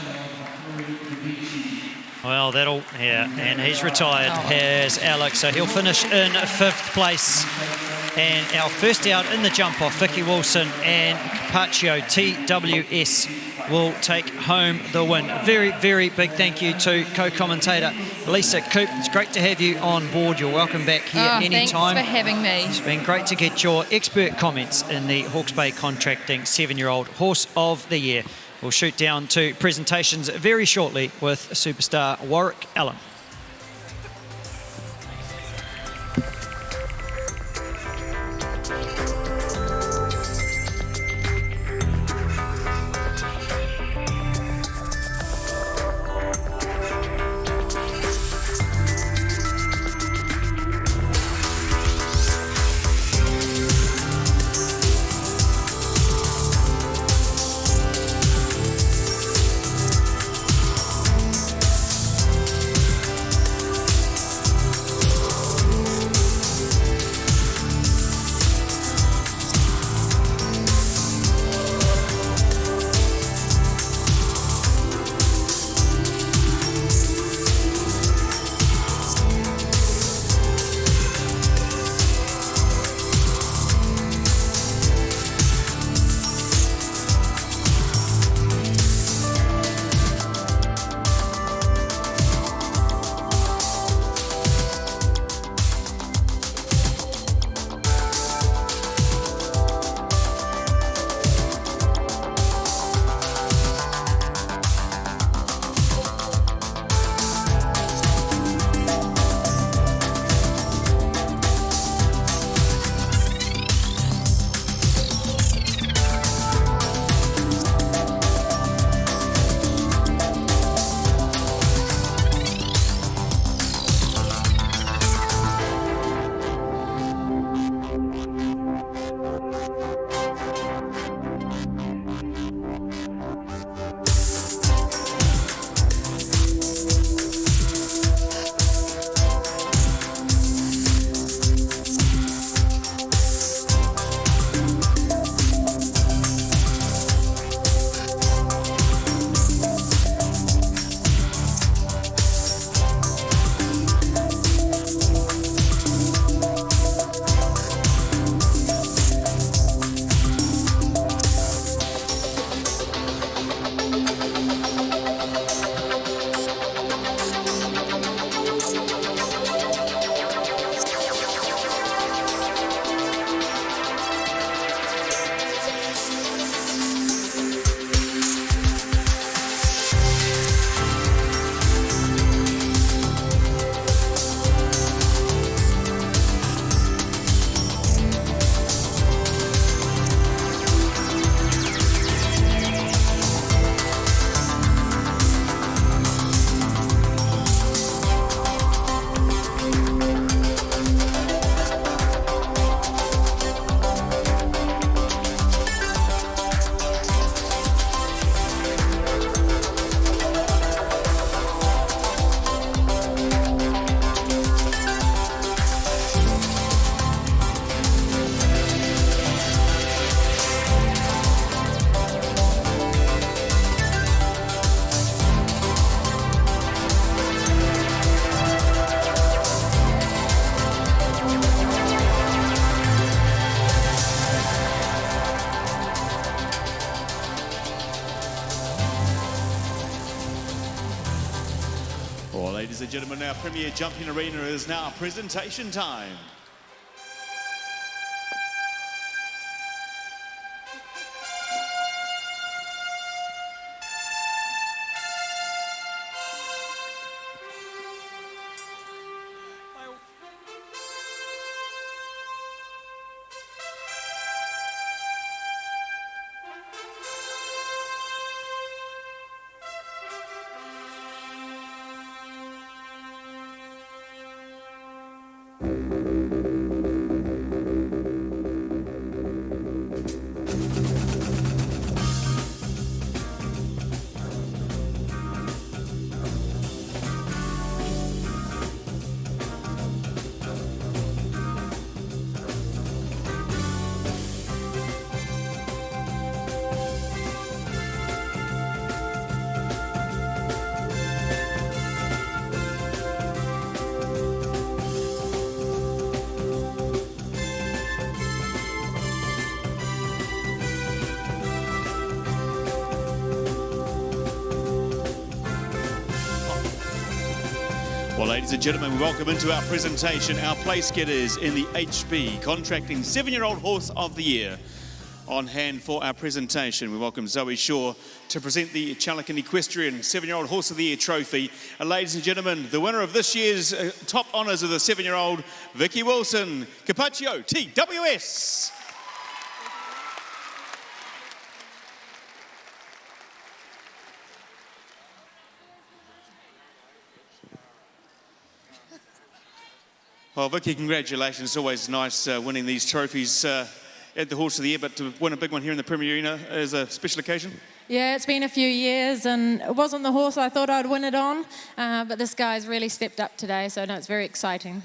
Well, and he's retired, has Alex, so he'll finish in 5th place. And our first out in the jump off, Vicky Wilson and Carpaccio TWS will take home the win. Very, very big thank you to co-commentator Lisa Coop. It's great to have you on board. You're welcome back here anytime. Thanks for having me. It's been great to get your expert comments in the Hawke's Bay Contracting 7-year-old Horse of the Year. We'll shoot down to presentations very shortly with superstar Warwick Allen. and gentlemen, our premier jumping arena is now presentation time. Well, ladies and gentlemen, we welcome into our presentation our place getters in the HB Contracting 7-year-old Horse of the Year. On hand for our presentation, we welcome Zoe Shaw to present the Challecan Equestrian 7-year-old Horse of the Year trophy. And ladies and gentlemen, the winner of this year's top honours of the 7-year-old, Vicky Wilson, Carpaccio, TWS. Well, Vicky, congratulations. It's always nice winning these trophies at the Horse of the Year, but to win a big one here in the Premier Arena is a special occasion. Yeah, it's been a few years, and it wasn't the horse I thought I'd win it on, but this guy's really stepped up today, so no, it's very exciting.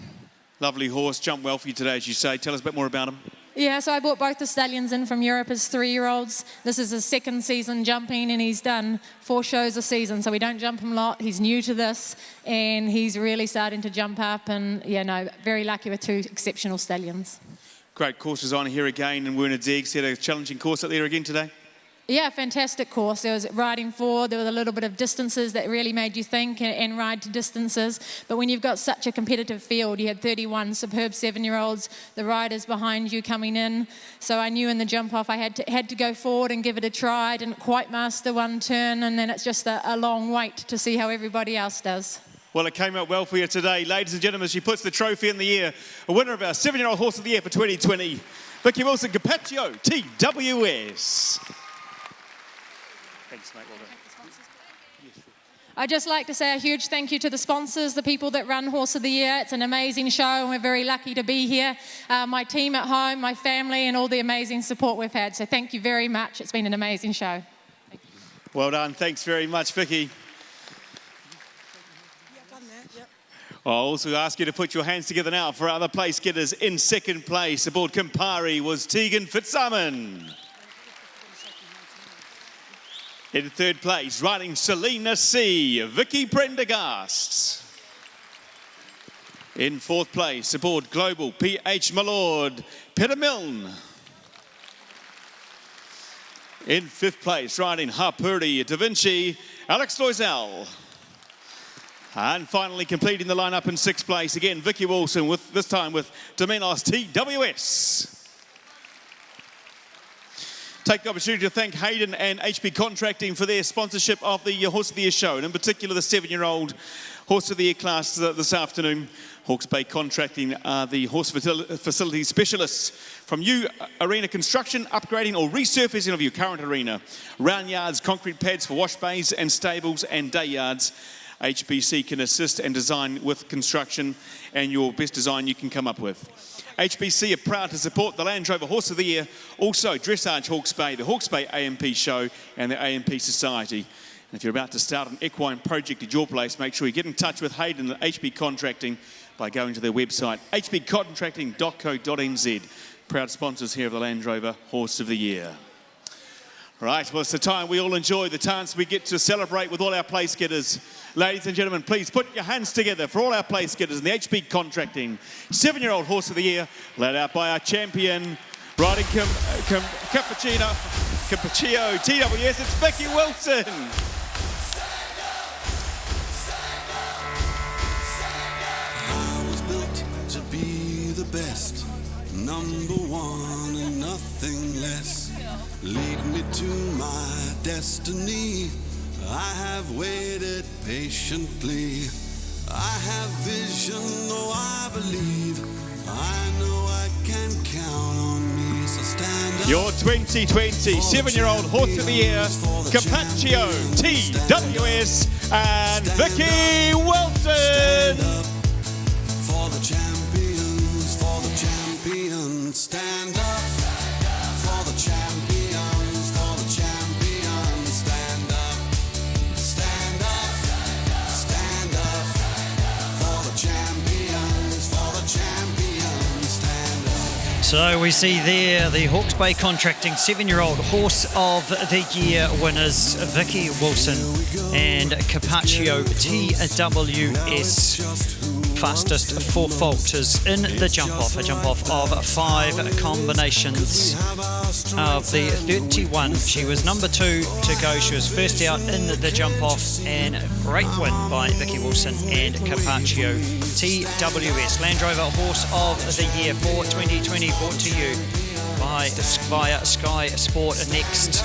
Lovely horse, jumped well for you today, as you say. Tell us a bit more about him. Yeah, so I brought both the stallions in from Europe as 3-year-olds. This is his second season jumping, and he's done 4 shows a season, so we don't jump him a lot. He's new to this, and he's really starting to jump up, and yeah, no, very lucky with 2 exceptional stallions. Great course designer here again, and Werner Diegs had a challenging course up there again today. Yeah, fantastic course. There was riding forward, there was a little bit of distances that really made you think and ride to distances. But when you've got such a competitive field, you had 31 superb 7-year-olds, the riders behind you coming in. So I knew in the jump off I had to go forward and give it a try. I didn't quite master one turn, and then it's just a long wait to see how everybody else does. Well, it came out well for you today. Ladies and gentlemen, she puts the trophy in the air. A winner of our 7-year-old Horse of the Year for 2020, Vicky Wilson, Carpaccio, TWS. Thanks, mate. Well done. I'd just like to say a huge thank you to the sponsors, the people that run Horse of the Year. It's an amazing show, and we're very lucky to be here. My team at home, my family, and all the amazing support we've had. So thank you very much. It's been an amazing show. Well done. Thanks very much, Vicky. I'll also ask you to put your hands together now for other place getters. In second place aboard Campari was Tegan Fitzsimon. In third place, riding Selena C, Vicky Prendergast. In fourth place, aboard Global PH Malord, Peter Milne. In fifth place, riding Harpurdi Da Vinci, Alex Loisel. And finally completing the lineup in sixth place, again, Vicky Wilson, with this time with Domenos TWS. Take the opportunity to thank Hayden and HB Contracting for their sponsorship of the Horse of the Year show, and in particular the 7-year-old Horse of the Year class this afternoon. Hawke's Bay Contracting are the horse facility specialists. From new arena construction, upgrading or resurfacing of your current arena, round yards, concrete pads for wash bays and stables and day yards, HBC can assist and design with construction and your best design you can come up with. HBC are proud to support the Land Rover Horse of the Year, also Dressage Hawke's Bay, the Hawke's Bay AMP Show and the AMP Society. And if you're about to start an equine project at your place, make sure you get in touch with Hayden at HB Contracting by going to their website, hbcontracting.co.nz. Proud sponsors here of the Land Rover Horse of the Year. Right, well, it's the time we all enjoy, the chance we get to celebrate with all our place getters. Ladies and gentlemen, please put your hands together for all our place getters in the HB Contracting 7-year-old Horse of the Year, led out by our champion, riding Carpaccio TWS, it's Vicky Wilson. best, number one and nothing less. Lead me to my destiny. I have waited patiently. I have vision, oh I believe. I know I can count on me, so stand up. Your 2020 7-year-old Horse of the Year, Capaccio, TWS, and Vicky Wilson. For the champions, stand up. For the champions, stand up. Stand up, stand up. For the champions, stand up. So we see there the Hawke's Bay Contracting 7-year-old Horse of the Year winners, Vicky Wilson and Capaccio TWS. Fastest for Falters in the jump-off, a jump-off of 5 combinations of the 31. She was number 2 to go. She was first out in the jump-off, and great win by Vicky Wilson and Capaccio TWS. Land Rover Horse of the Year for 2020 brought to you by via Sky Sport Next.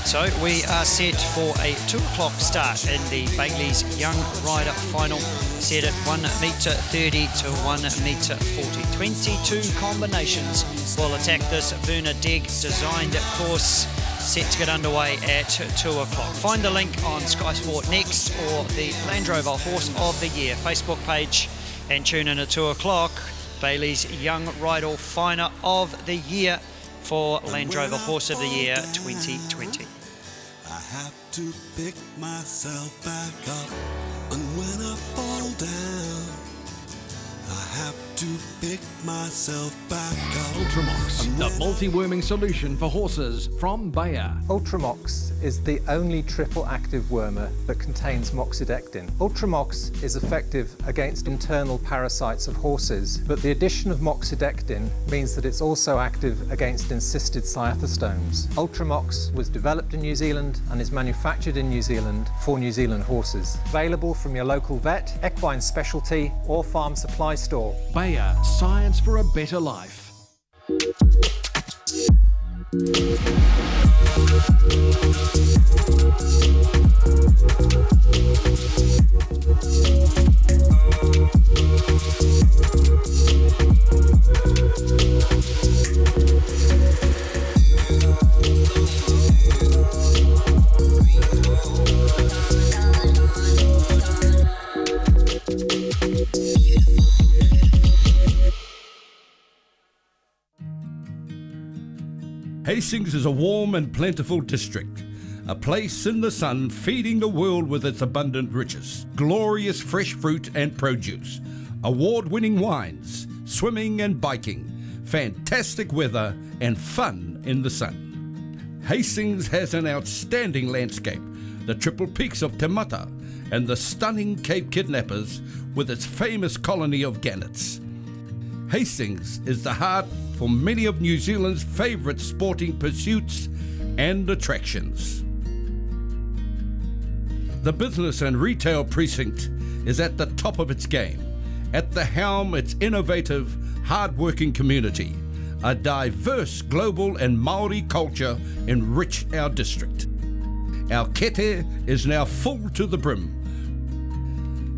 So we are set for a 2 o'clock start in the Bailey's Young Rider Final, set at 1 metre 30 to 1 metre 40. 22 combinations will attack this Verna Degg designed course, set to get underway at 2 o'clock. Find the link on Sky Sport Next or the Land Rover Horse of the Year Facebook page and tune in at 2 o'clock. Bailey's Young Rider Final of the Year for Land Rover Horse of the Year 2020. I have to pick myself back up, and when I fall down, I have to pick myself back up. Ultramox, the multi-worming solution for horses from Bayer. Ultramox is the only triple active wormer that contains moxidectin. Ultramox is effective against internal parasites of horses, but the addition of moxidectin means that it's also active against encysted cyathostomes. Ultramox was developed in New Zealand and is manufactured in New Zealand for New Zealand horses. Available from your local vet, equine specialty or farm supply store. Bayer, science for a better life. Hastings is a warm and plentiful district, a place in the sun feeding the world with its abundant riches, glorious fresh fruit and produce, award-winning wines, swimming and biking, fantastic weather and fun in the sun. Hastings has an outstanding landscape, the triple peaks of Te Mata and the stunning Cape Kidnappers with its famous colony of gannets. Hastings is the heart for many of New Zealand's favourite sporting pursuits and attractions. The business and retail precinct is at the top of its game. At the helm, its innovative, hard-working community. A diverse global and Māori culture enrich our district. Our kete is now full to the brim.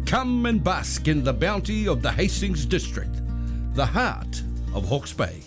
Come and bask in the bounty of the Hastings district, the heart of Hawke's Bay.